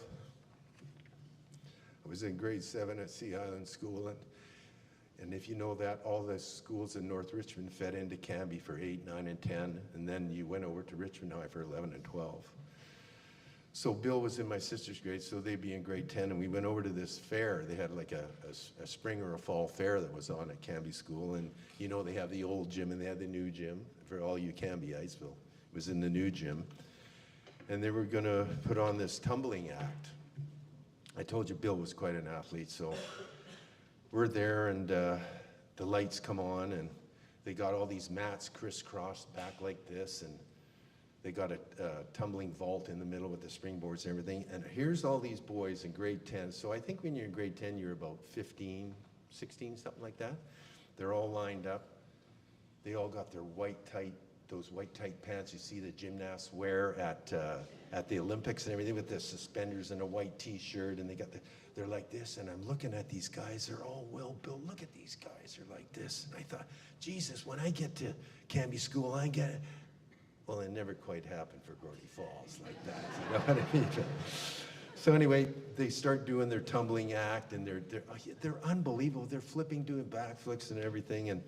I was in grade 7 at Sea Island School, and And if you know that, all the schools in North Richmond fed into Cambie for 8, 9, and 10, and then you went over to Richmond High for 11 and 12. So Bill was in my sister's grade, so they'd be in grade 10, and we went over to this fair. They had like a spring or a fall fair that was on at Cambie School, and you know they have the old gym and they had the new gym for all you Cambieites. It was in the new gym. And they were gonna put on this tumbling act. I told you Bill was quite an athlete, so we're there, and the lights come on, and they got all these mats crisscrossed back like this, and they got a tumbling vault in the middle with the springboards and everything. And here's all these boys in grade 10. So I think when you're in grade 10, you're about 15, 16, something like that. They're all lined up. They all got their those white tight pants you see the gymnasts wear at the Olympics and everything, with the suspenders and a white t-shirt, and they're like this, and I'm looking at these guys, they're all well built. Look at these guys, they're like this. And I thought, Jesus, when I get to Cambie School, I get it. Well, it never quite happened for Gordy Falls like that, you know what I mean? So anyway, they start doing their tumbling act, and they're unbelievable. They're flipping, doing backflips and everything. And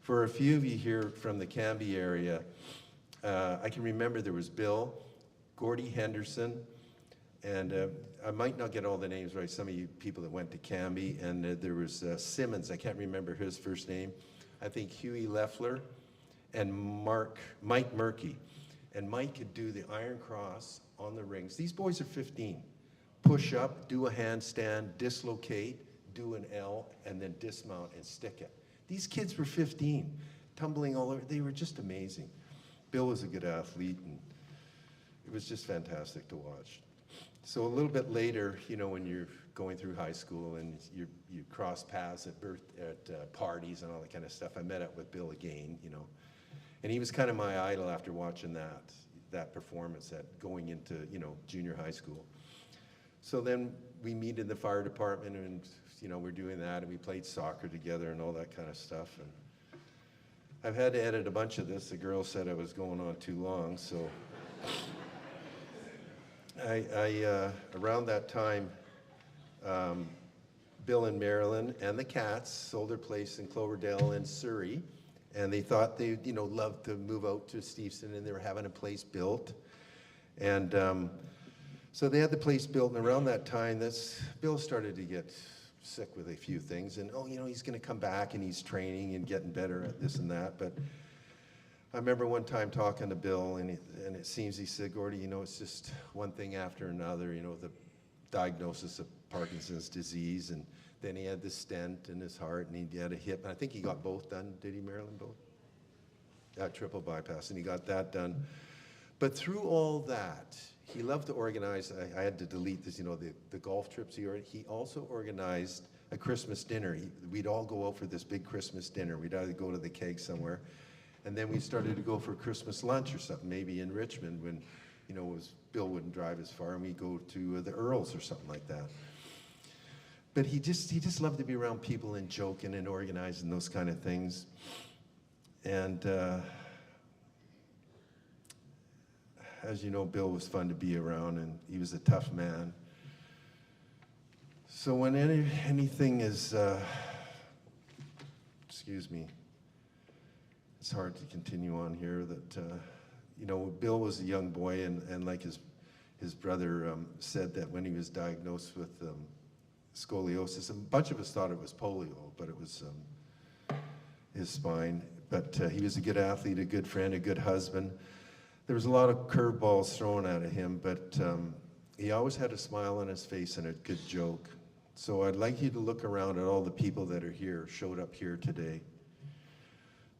for a few of you here from the Cambie area, I can remember there was Bill, Gordy Henderson, and I might not get all the names right, some of you people that went to Cambie, and there was Simmons, I can't remember his first name, I think Huey Leffler, and Mike Murky. And Mike could do the iron cross on the rings. These boys are 15. Push up, do a handstand, dislocate, do an L, and then dismount and stick it. These kids were 15, tumbling all over. They were just amazing. Bill was a good athlete, and it was just fantastic to watch. So a little bit later, you know, when you're going through high school and you cross paths at parties and all that kind of stuff, I met up with Bill again, you know. And he was kind of my idol after watching that performance going into, you know, junior high school. So then we meet in the fire department, and, you know, we're doing that, and we played soccer together and all that kind of stuff. And I've had to edit a bunch of this. The girl said I was going on too long, so around that time, Bill and Marilyn and the Cats sold their place in Cloverdale in Surrey. And they thought they'd, you know, love to move out to Steveston, and they were having a place built. And so they had the place built, and around that time, Bill started to get sick with a few things. And, oh, you know, he's going to come back, and he's training and getting better at this and that. But I remember one time talking to Bill, and it seems he said, Gordy, you know, it's just one thing after another, you know, the diagnosis of Parkinson's disease, and then he had the stent in his heart, and he had a hip. And I think he got both done. Did he, Marilyn, both? Triple bypass, and he got that done. But through all that, he loved to organize. I had to delete this, you know, the golf trips he also organized a Christmas dinner. We'd all go out for this big Christmas dinner. We'd either go to the Keg somewhere, and then we started to go for Christmas lunch or something, maybe in Richmond, when, you know, Bill wouldn't drive as far, and we'd go to the Earls or something like that. But he just loved to be around people and joking and organizing those kind of things. And as you know, Bill was fun to be around, and he was a tough man. So when anything is, excuse me, it's hard to continue on here, that, you know, Bill was a young boy, and like his brother said, that when he was diagnosed with scoliosis, a bunch of us thought it was polio, but it was his spine. But he was a good athlete, a good friend, a good husband. There was a lot of curveballs thrown at him, but he always had a smile on his face and a good joke. So I'd like you to look around at all the people that are here, showed up here today,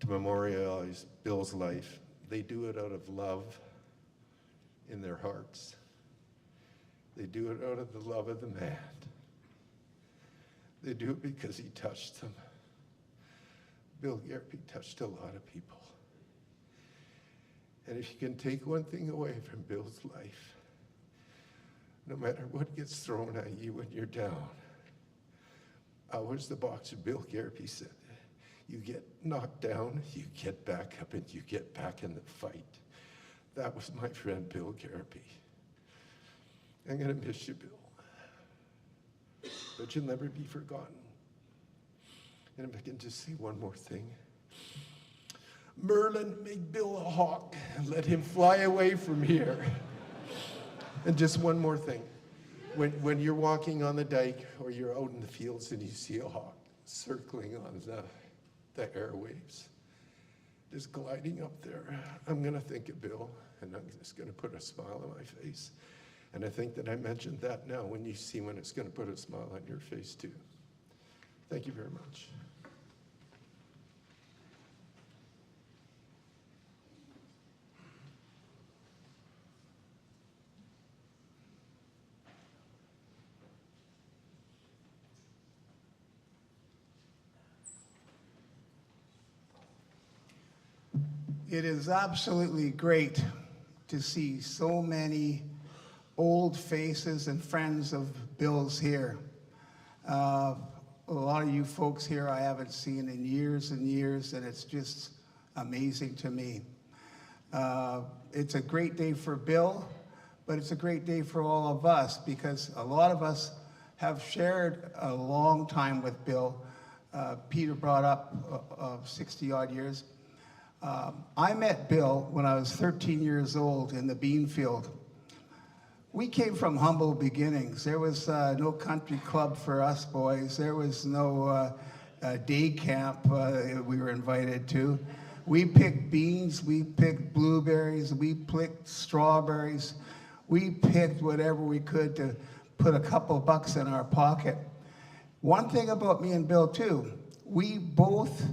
to memorialize Bill's life. They do it out of love in their hearts. They do it out of the love of the man. They do it because he touched them. Bill Gariepy touched a lot of people. And if you can take one thing away from Bill's life, no matter what gets thrown at you when you're down, was the boxer Bill Gariepy said, you get knocked down, you get back up, and you get back in the fight. That was my friend Bill Gariepy. I'm gonna miss you, Bill, but you'll never be forgotten. And if I can just say one more thing. Merlin, make Bill a hawk and let him fly away from here. And just one more thing. When you're walking on the dike or you're out in the fields and you see a hawk circling on the airwaves, just gliding up there, I'm going to think of Bill, and I'm just going to put a smile on my face. And I think that I mentioned that now when you see when it's going to put a smile on your face too. Thank you very much. It is absolutely great to see so many old faces and friends of Bill's here. A lot of you folks here I haven't seen in years and years, and it's just amazing to me. It's a great day for Bill, but it's a great day for all of us because a lot of us have shared a long time with Bill. Peter brought up 60 odd years. I met Bill when I was 13 years old in the bean field. We came from humble beginnings. There was no country club for us boys. There was no day camp we were invited to. We picked beans, we picked blueberries, we picked strawberries. We picked whatever we could to put a couple bucks in our pocket. One thing about me and Bill too, we both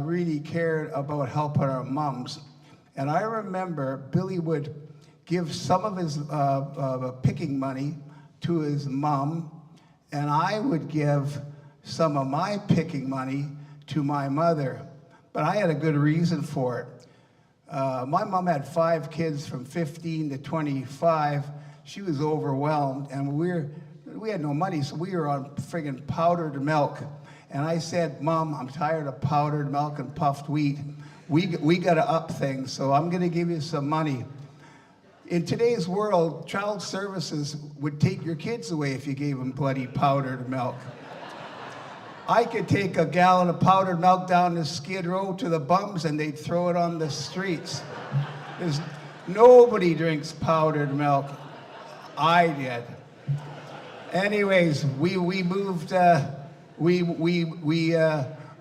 really cared about helping our mums. And I remember Billy would give some of his picking money to his mom, and I would give some of my picking money to my mother. But I had a good reason for it. My mom had 5 kids from 15 to 25. She was overwhelmed, and we had no money, so we were on friggin' powdered milk. And I said, Mom, I'm tired of powdered milk and puffed wheat. We got to up things, so I'm going to give you some money. In today's world, child services would take your kids away if you gave them bloody powdered milk. I could take a gallon of powdered milk down to Skid Row to the bums and they'd throw it on the streets. Nobody drinks powdered milk. I did. Anyways, we moved, we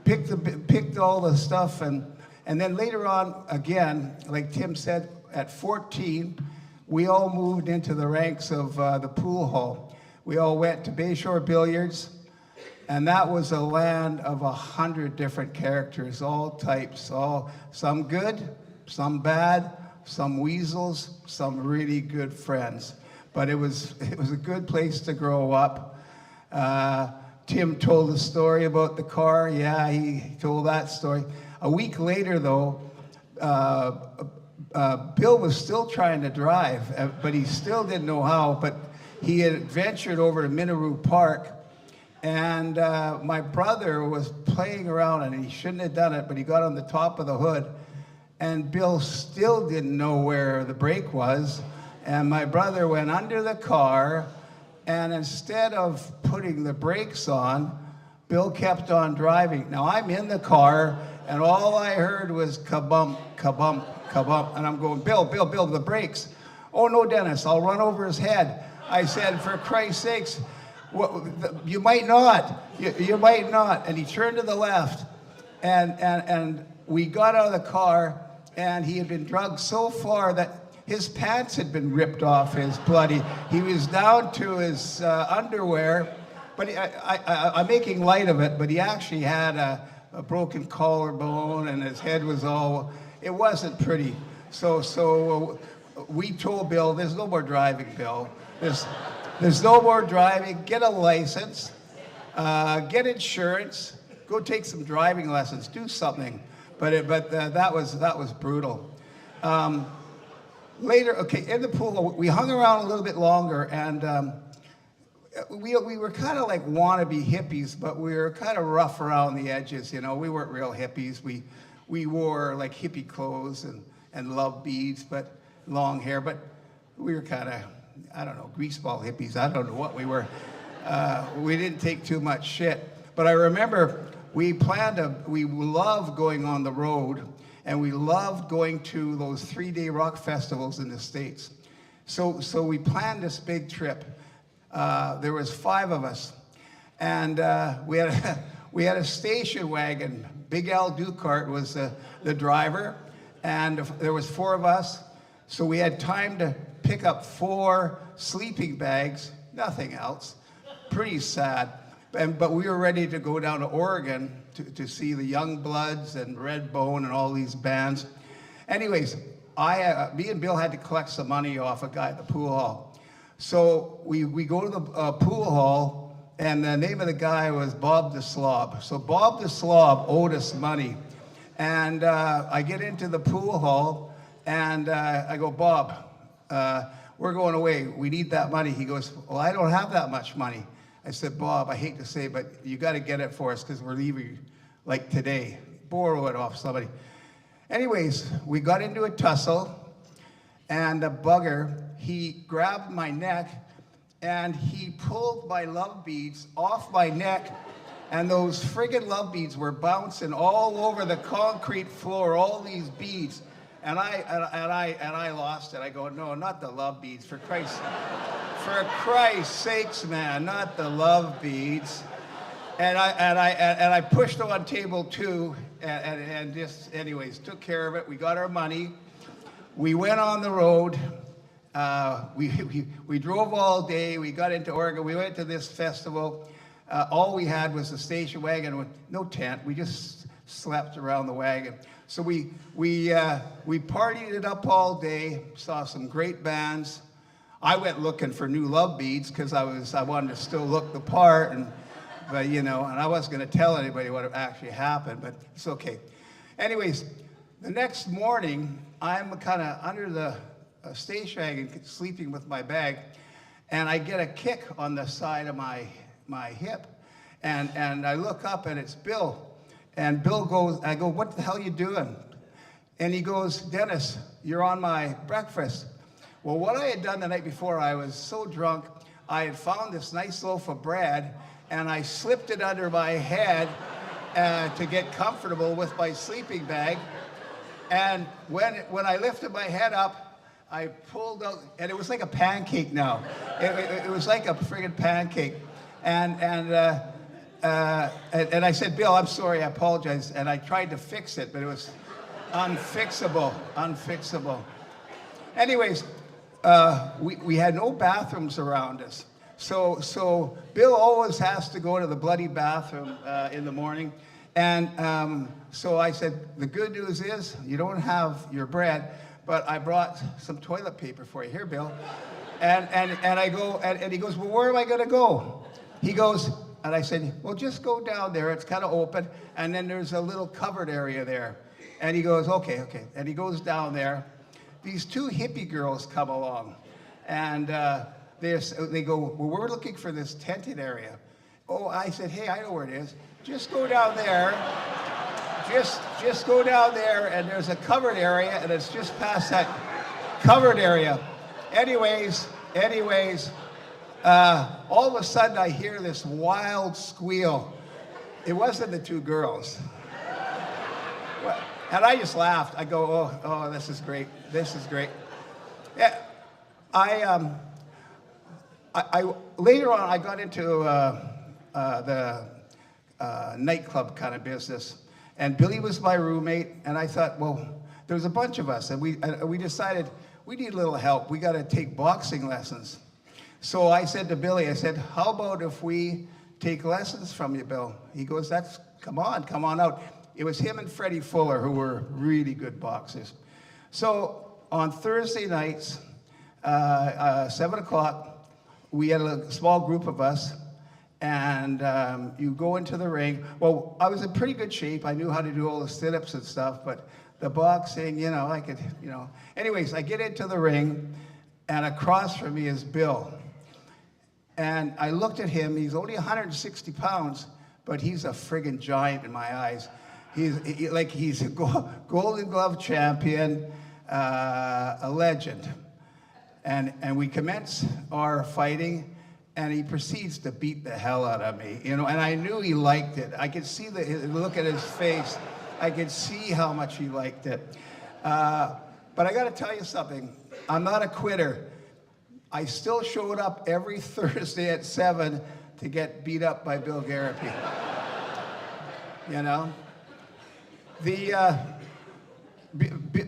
picked all the stuff, and then later on, again, like Tim said, at 14, we all moved into the ranks of the pool hall. We all went to Bayshore Billiards, and that was a land of 100 different characters, all types, some good, some bad, some weasels, some really good friends. But it was a good place to grow up. Tim told the story about the car. Yeah, he told that story. A week later, though, Bill was still trying to drive, but he still didn't know how. But he had ventured over to Minaroo Park, and my brother was playing around, and he shouldn't have done it, but he got on the top of the hood, and Bill still didn't know where the brake was, and my brother went under the car, and instead of putting the brakes on, Bill kept on driving. Now, I'm in the car, and all I heard was kabump, kabump, kabump. And I'm going, Bill, the brakes. Oh, no, Dennis, I'll run over his head. I said, for Christ's sakes, you might not. You might not. And he turned to the left, and we got out of the car, and he had been drugged so far that his pants had been ripped off his bloody. He was down to his underwear, but I'm making light of it, but he actually had a broken collarbone and his head was all, it wasn't pretty. So we told Bill, there's no more driving, Bill. There's no more driving. Get a license, get insurance, go take some driving lessons, do something. But that was brutal. Later, okay, in the pool, we hung around a little bit longer, and we were kind of like wannabe hippies, but we were kind of rough around the edges, you know. We weren't real hippies. We wore like hippie clothes and love beads, but long hair, but we were kind of, I don't know, greaseball hippies. I don't know what we were. We didn't take too much shit. But I remember we love going on the road, and we loved going to those 3-day rock festivals in the States. So we planned this big trip. There was 5 of us, and we had a station wagon. Big Al Ducart was the driver, and there was 4 of us. So we had time to pick up 4 sleeping bags, nothing else. Pretty sad. But we were ready to go down to Oregon to see the Young Bloods and Redbone and all these bands. Anyways, me and Bill had to collect some money off a guy at the pool hall. So we go to the pool hall, and the name of the guy was Bob the Slob. So Bob the Slob owed us money. And I get into the pool hall, and I go, Bob, we're going away. We need that money. He goes, well, I don't have that much money. I said, Bob, I hate to say it, but you got to get it for us because we're leaving like today. Borrow it off somebody. Anyways, we got into a tussle, and the bugger, he grabbed my neck, and he pulled my love beads off my neck, and those friggin' love beads were bouncing all over the concrete floor, all these beads. And I lost it. I go, no, not the love beads, for Christ's sakes, man, not the love beads. And I pushed it on table 2, and just, anyways, took care of it. We got our money. We went on the road. We drove all day. We got into Oregon. We went to this festival. All we had was a station wagon with no tent. We just slept around the wagon. So we partied it up all day, saw some great bands. I went looking for new love beads because I wanted to still look the part, but and I wasn't going to tell anybody what actually happened, but it's okay. Anyways, the next morning, I'm kind of under the station wagon sleeping with my bag, and I get a kick on the side of my hip, and I look up, and it's Bill. And Bill goes, I go, what the hell are you doing? And he goes, Dennis, you're on my breakfast. Well, what I had done the night before, I was so drunk, I had found this nice loaf of bread, and I slipped it under my head to get comfortable with my sleeping bag. And when I lifted my head up, I pulled out, and it was like a pancake now. It was like a friggin' pancake. And I said, Bill, I'm sorry, I apologize. And I tried to fix it, but it was unfixable. Anyways, we had no bathrooms around us. So Bill always has to go to the bloody bathroom in the morning. And so I said, the good news is you don't have your bread, but I brought some toilet paper for you. Here, Bill. And I go, and he goes, well, where am I going to go? He goes, and I said, well, just go down there. It's kind of open. And then there's a little covered area there. And he goes, okay. And he goes down there. These 2 hippie girls come along. And they go, well, we're looking for this tented area. Oh, I said, hey, I know where it is. Just go down there. Just go down there, and there's a covered area, and it's just past that covered area. Anyways, all of a sudden I hear this wild squeal. It wasn't the 2 girls. And I just laughed. I go, oh, this is great. Yeah, I later on I got into the nightclub kind of business, and Billy was my roommate, and I thought, well, there was a bunch of us, and we decided we need a little help. We got to take boxing lessons. So I said to Billy, I said, how about if we take lessons from you, Bill? He goes, come on out. It was him and Freddie Fuller, who were really good boxers. So on Thursday nights, 7 o'clock, we had a small group of us, and you go into the ring. Well, I was in pretty good shape. I knew how to do all the sit-ups and stuff, but the boxing, I could. Anyways, I get into the ring, and across from me is Bill. And I looked at him. He's only 160 pounds, but he's a friggin' giant in my eyes. He's a Golden Glove champion, a legend. And we commence our fighting, and he proceeds to beat the hell out of me, you know, and I knew he liked it. I could see the look at his face. I could see how much he liked it. But I got to tell you something. I'm not a quitter. I still showed up every Thursday at 7 to get beat up by Bill Gariepy. You know?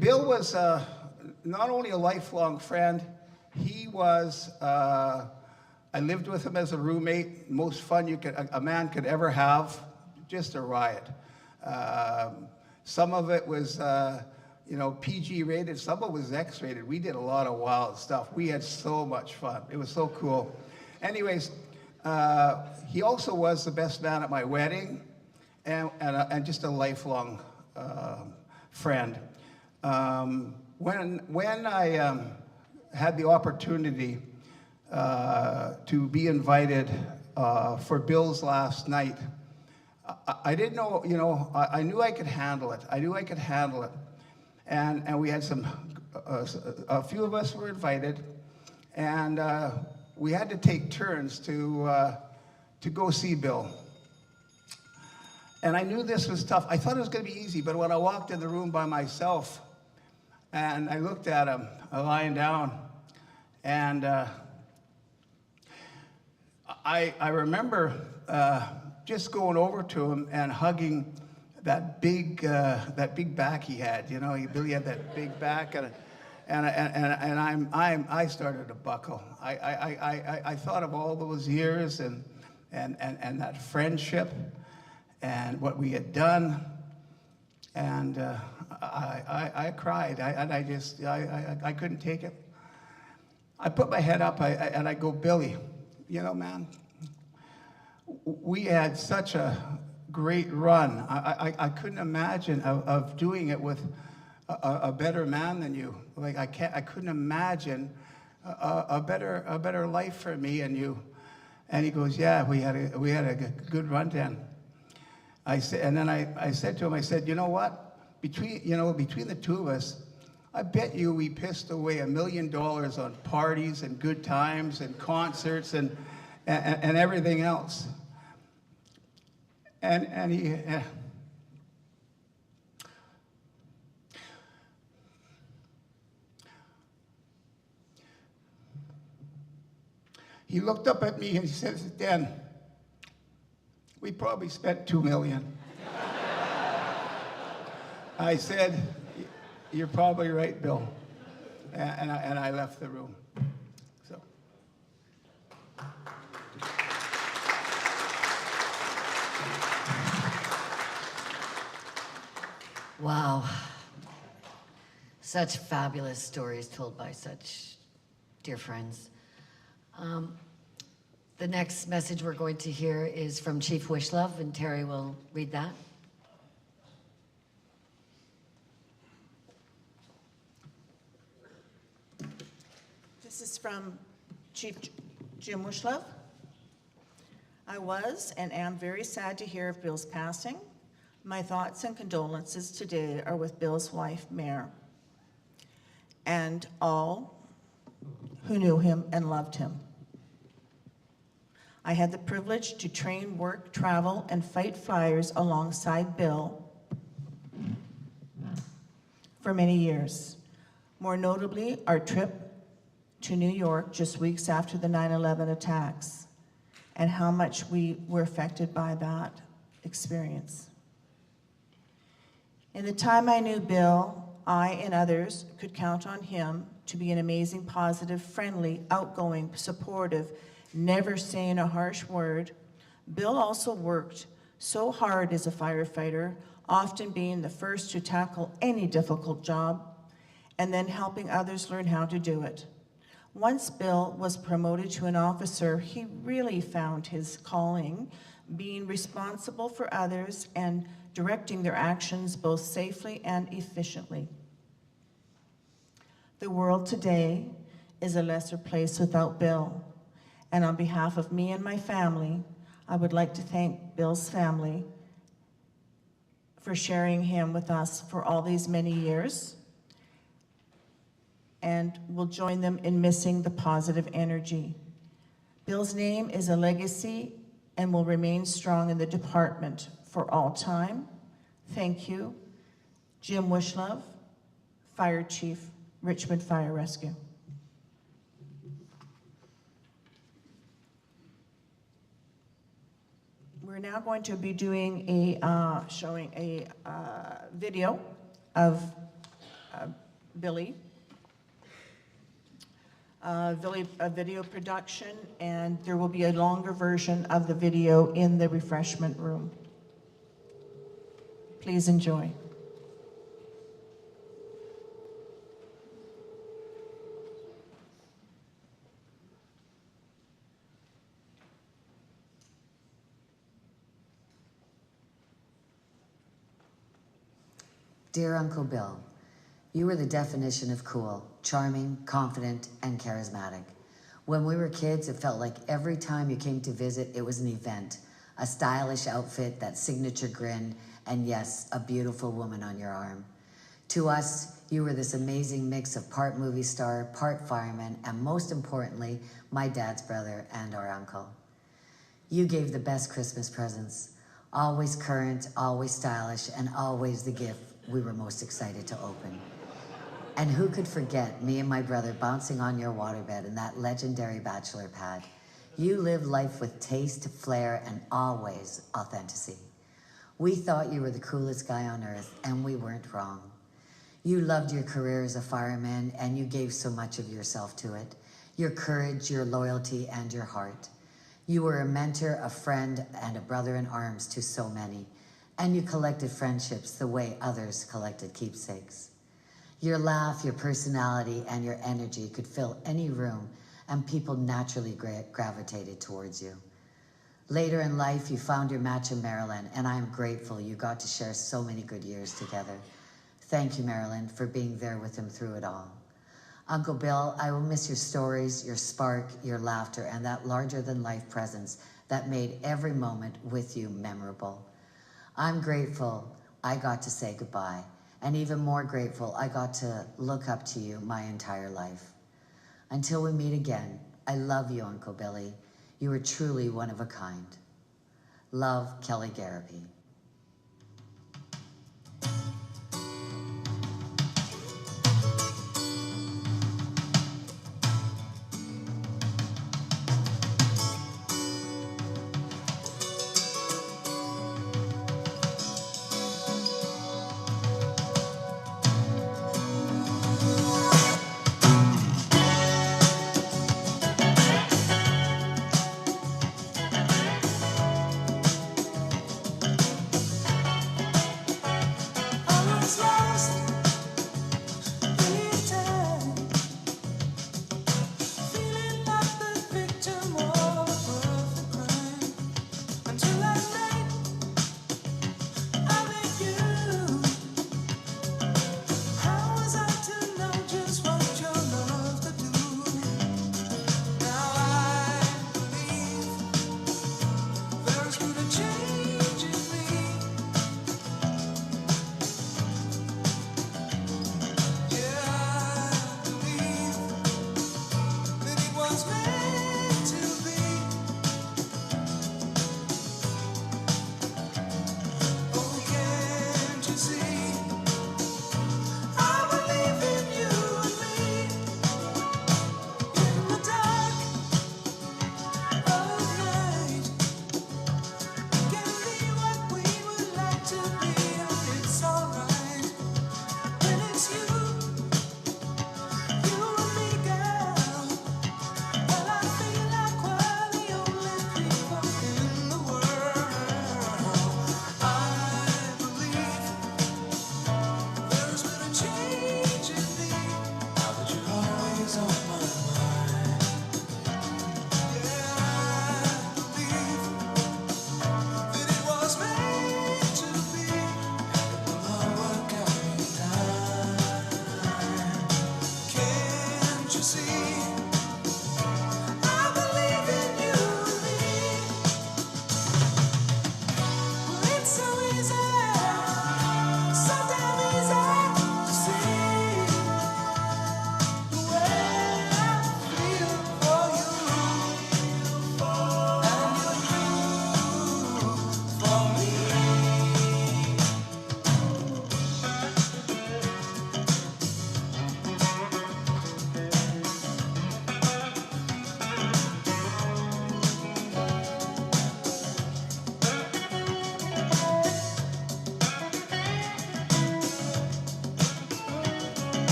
Bill was not only a lifelong friend, he was, I lived with him as a roommate, most fun a man could ever have, just a riot. Some of it was, you know, PG rated, some of it was X rated. We did a lot of wild stuff. We had so much fun. It was so cool. Anyways, he also was the best man at my wedding and just a lifelong friend. When I had the opportunity to be invited for Bill's last night, I didn't know, you know, I knew I could handle it. I knew I could handle it. And we had a few of us were invited, and we had to take turns to go see Bill. And I knew this was tough. I thought it was going to be easy, but when I walked in the room by myself, and I looked at him lying down, and I remember just going over to him and hugging that big back he had. You know, Billy had that big back, and I started to buckle. I thought of all those years and that friendship and what we had done, and I cried. I couldn't take it. I put my head up and I go, Billy, you know, man, we had such a great run. I couldn't imagine of doing it with a better man than you. Like I couldn't imagine a better life for me and you. And he goes, yeah, we had a good run then. I said, and then I said to him, I said, you know what? Between the two of us, I bet you we pissed away $1 million on parties and good times and concerts and everything else. And he looked up at me and he says, Dan, we probably spent $2 million. I said, you're probably right, Bill. And I left the room. So. Wow. Such fabulous stories told by such dear friends. The next message we're going to hear is from Chief Wishlove, and Terry will read that. This is from Chief Jim Wishlove. I was and am very sad to hear of Bill's passing. My thoughts and condolences today are with Bill's wife, Mare, and all who knew him and loved him. I had the privilege to train, work, travel, and fight fires alongside Bill for many years. More notably, our trip to New York just weeks after the 9/11 attacks, and how much we were affected by that experience. In the time I knew Bill, I and others could count on him to be an amazing, positive, friendly, outgoing, supportive, never saying a harsh word. Bill also worked so hard as a firefighter, often being the first to tackle any difficult job, and then helping others learn how to do it. Once Bill was promoted to an officer, he really found his calling, being responsible for others and directing their actions both safely and efficiently. The world today is a lesser place without Bill. And on behalf of me and my family, I would like to thank Bill's family for sharing him with us for all these many years. And we'll join them in missing the positive energy Bill's name is a legacy and will remain strong in the department for all time. Thank you. Jim Wishlove, Fire Chief, Richmond Fire Rescue. We're now going to be doing showing a video of Billy. A video production, and there will be a longer version of the video in the refreshment room. Please enjoy. Dear Uncle Bill, you were the definition of cool, charming, confident, and charismatic. When we were kids, it felt like every time you came to visit, it was an event, a stylish outfit, that signature grin, and yes, a beautiful woman on your arm. To us, you were this amazing mix of part movie star, part fireman, and most importantly, my dad's brother and our uncle. You gave the best Christmas presents, always current, always stylish, and always the gift we were most excited to open. And who could forget me and my brother bouncing on your waterbed in that legendary bachelor pad? You lived life with taste, flair, and always authenticity. We thought you were the coolest guy on earth, and we weren't wrong. You loved your career as a fireman, and you gave so much of yourself to it. Your courage, your loyalty, and your heart. You were a mentor, a friend, and a brother in arms to so many. And you collected friendships the way others collected keepsakes. Your laugh, your personality, and your energy could fill any room, and people naturally gravitated towards you. Later in life, you found your match in Marilyn, and I am grateful you got to share so many good years together. Thank you, Marilyn, for being there with him through it all. Uncle Bill, I will miss your stories, your spark, your laughter, and that larger-than-life presence that made every moment with you memorable. I'm grateful I got to say goodbye, and even more grateful I got to look up to you my entire life. Until we meet again, I love you, Uncle Billy. You are truly one of a kind. Love, Kelly Gariepy.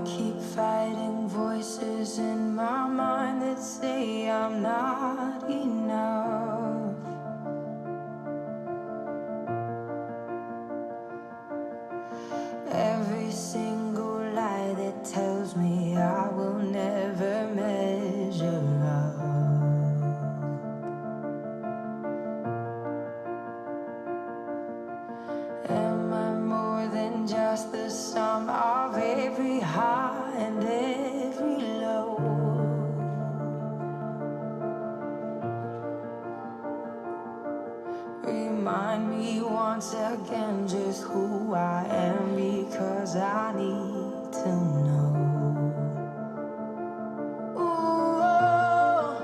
keep fighting voices in my mind that say I'm not enough. Every single lie that tells me I will never measure up. Am I more than just the sum of every high and every low? Remind me once again just who I am, because I need to know. Ooh,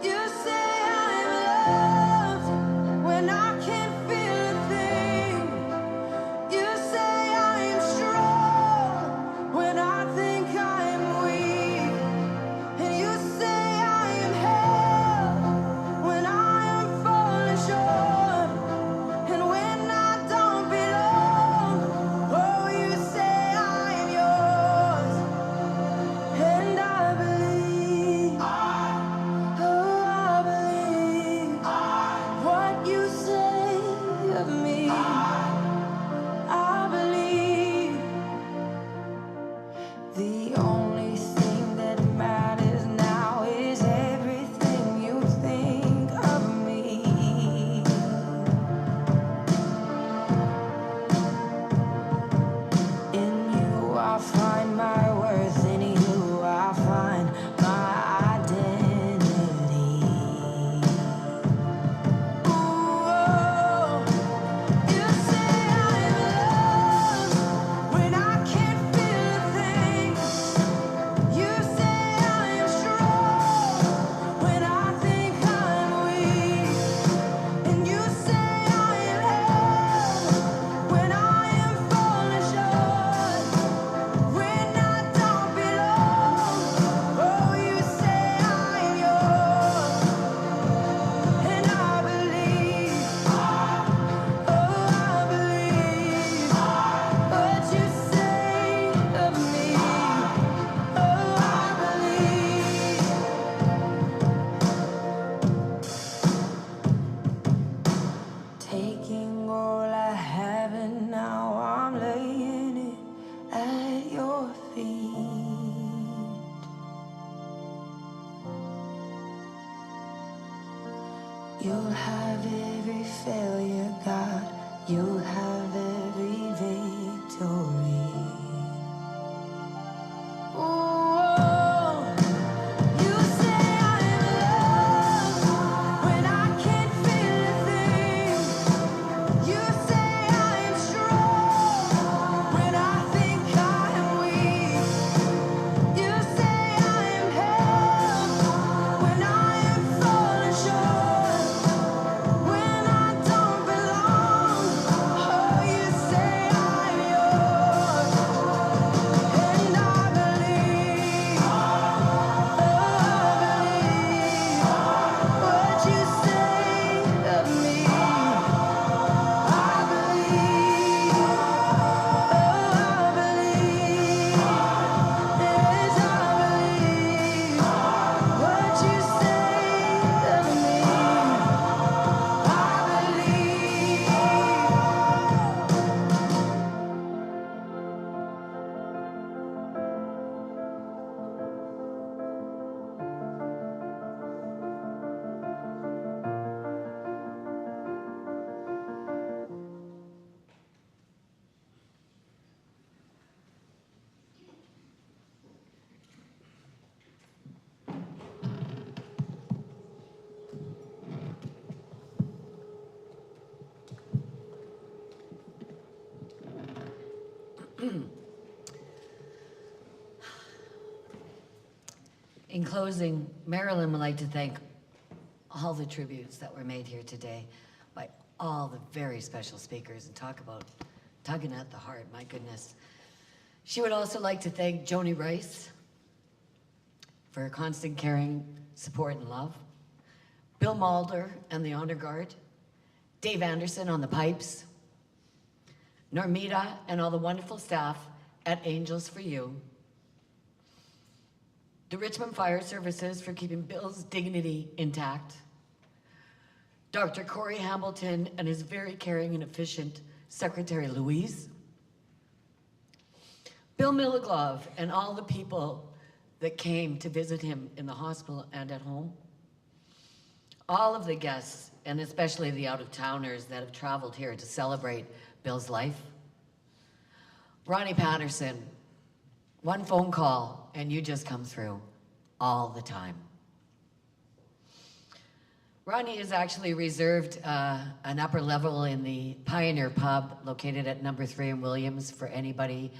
you say I'm loved when I can't feel a thing. You say I am strong when I think I am weak. And you say I am held when I am falling short. And when I don't belong, oh, you say I am yours. And I believe, oh, I believe what you say of me. I believe the only thing that matters now is everything you think of me. In you I find my worth, in you I find my identity. Ooh, you say I'm loved when I can't feel a thing. You say I am strong when I think I'm weak. And you say I am held when I am falling short. When I don't belong, oh, you say I am yours. And I believe, oh, I believe what you say of me. Oh, I believe. Taking all I have and now I'm laying it at your feet. You'll have every failure, God. You'll have every victory. Ooh, you say I'm loved when I can't feel a thing. You say I am strong when I think I am weak. You say I am held when I am falling short. When I don't belong, oh, you say I'm yours. And I believe, oh, I believe what you say of me. I believe, oh, I believe, yes, I believe what you say of me. I believe. In closing, Marilyn would like to thank all the tributes that were made here today by all the very special speakers, and talk about tugging at the heart, my goodness. She would also like to thank Joni Rice for her constant caring, support, and love. Bill Mulder and the Honor Guard. Dave Anderson on the pipes. Normita and all the wonderful staff at Angels for You. the Richmond Fire Services for keeping Bill's dignity intact, Dr. Corey Hamilton and his very caring and efficient Secretary Louise, Bill Milaglov and all the people that came to visit him in the hospital and at home, all of the guests, and especially the out-of-towners that have traveled here to celebrate Bill's life. Ronnie Patterson, one phone call and you just come through all the time. Ronnie has actually reserved an upper level in the Pioneer Pub located at number 3 in Williams for anybody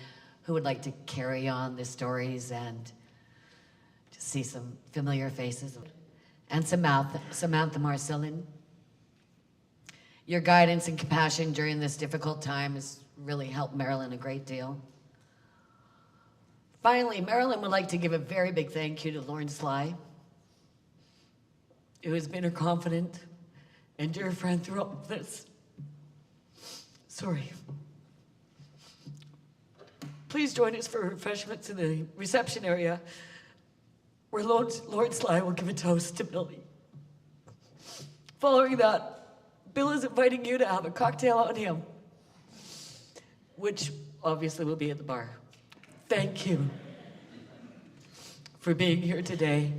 who would like to carry on the stories and to see some familiar faces. And Samantha Marcellin. Your guidance and compassion during this difficult time has really helped Marilyn a great deal. Finally, Marilyn would like to give a very big thank you to Lauren Sly, who has been her confidant and dear friend through all of this. Sorry. Please join us for refreshments in the reception area, where Lord Sly will give a toast to Billy. Following that, Bill is inviting you to have a cocktail on him, which obviously will be at the bar. Thank you for being here today.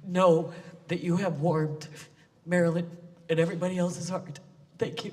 Know that you have warmed Marilyn and everybody else's heart. Thank you.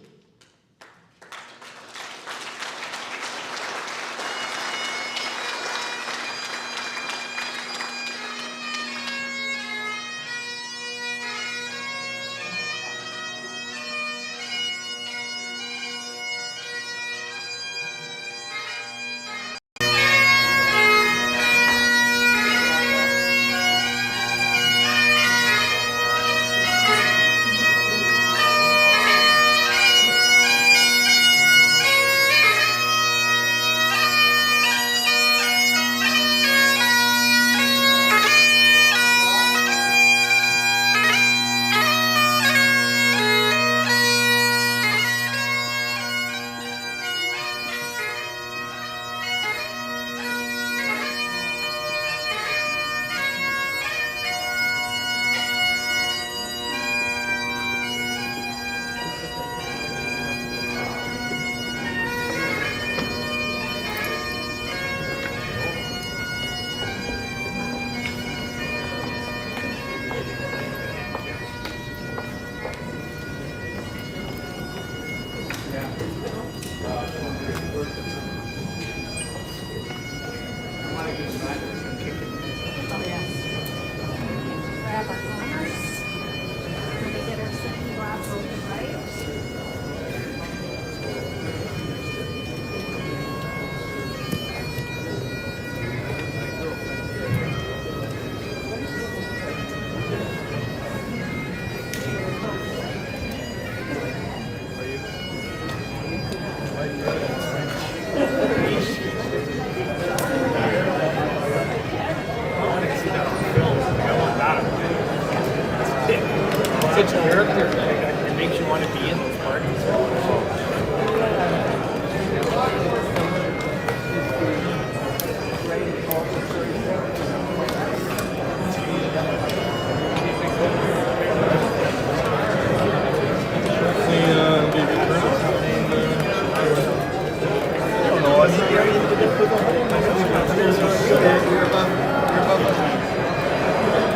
Such character that it makes you want to be in those parties.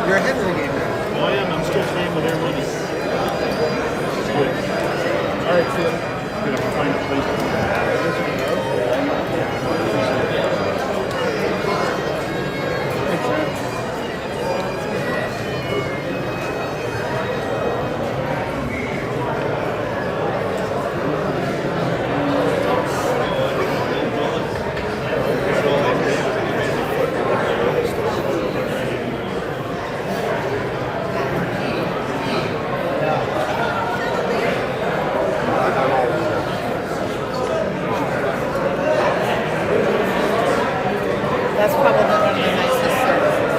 You're ahead of the game now. Oh, I am. I'm still playing with their money. It's good. All right, Phil. Good. I'm trying to play. That's probably one of the nicest services.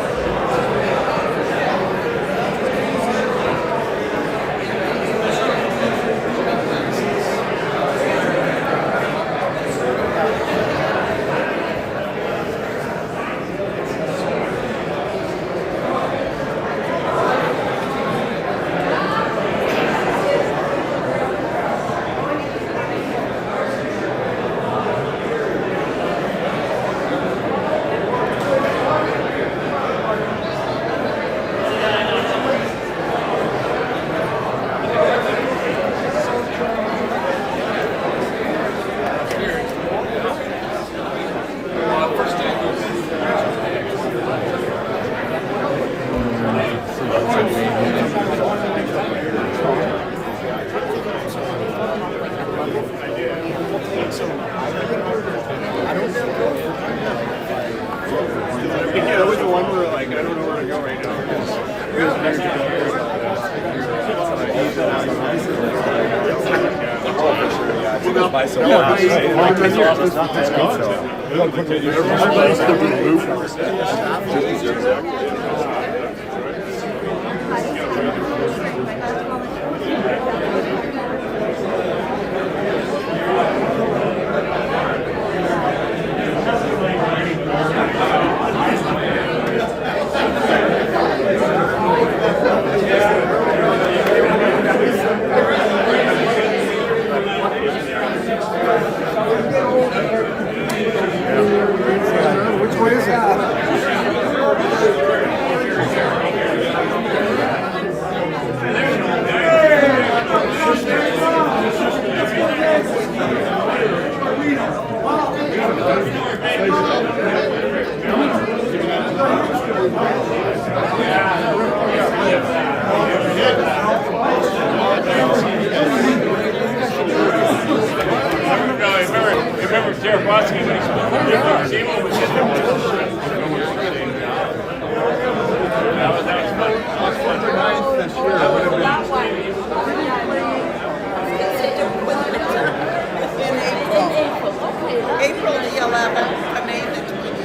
guy, so my kid's office is gone, so. Everybody's the reboot. Which one is it? Remember Jared Brodsky when he spoke? April the 11th, to May the 20th.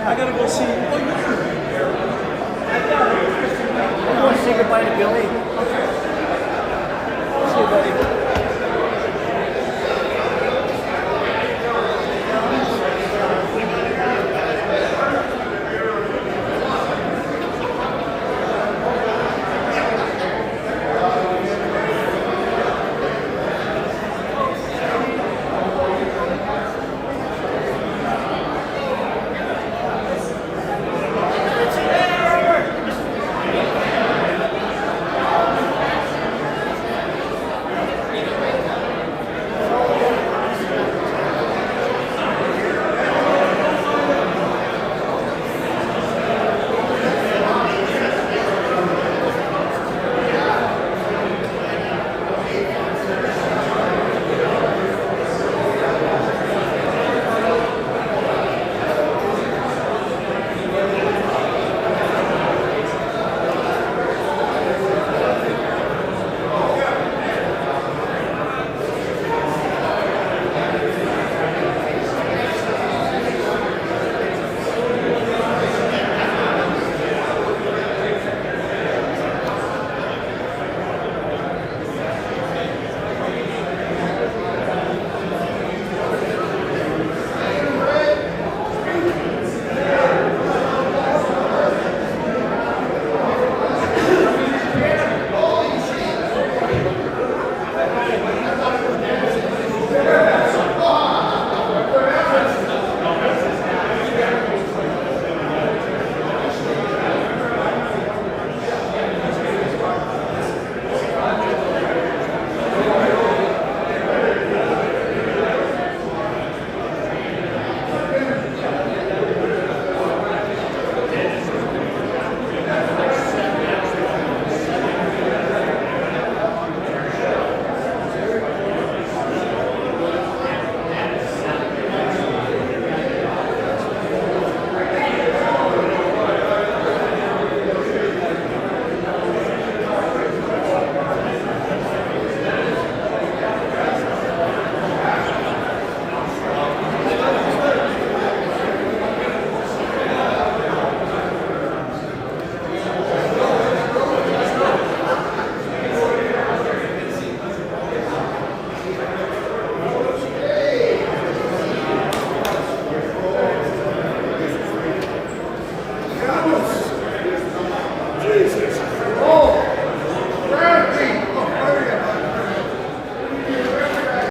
I gotta go see. I want to say goodbye to Billy.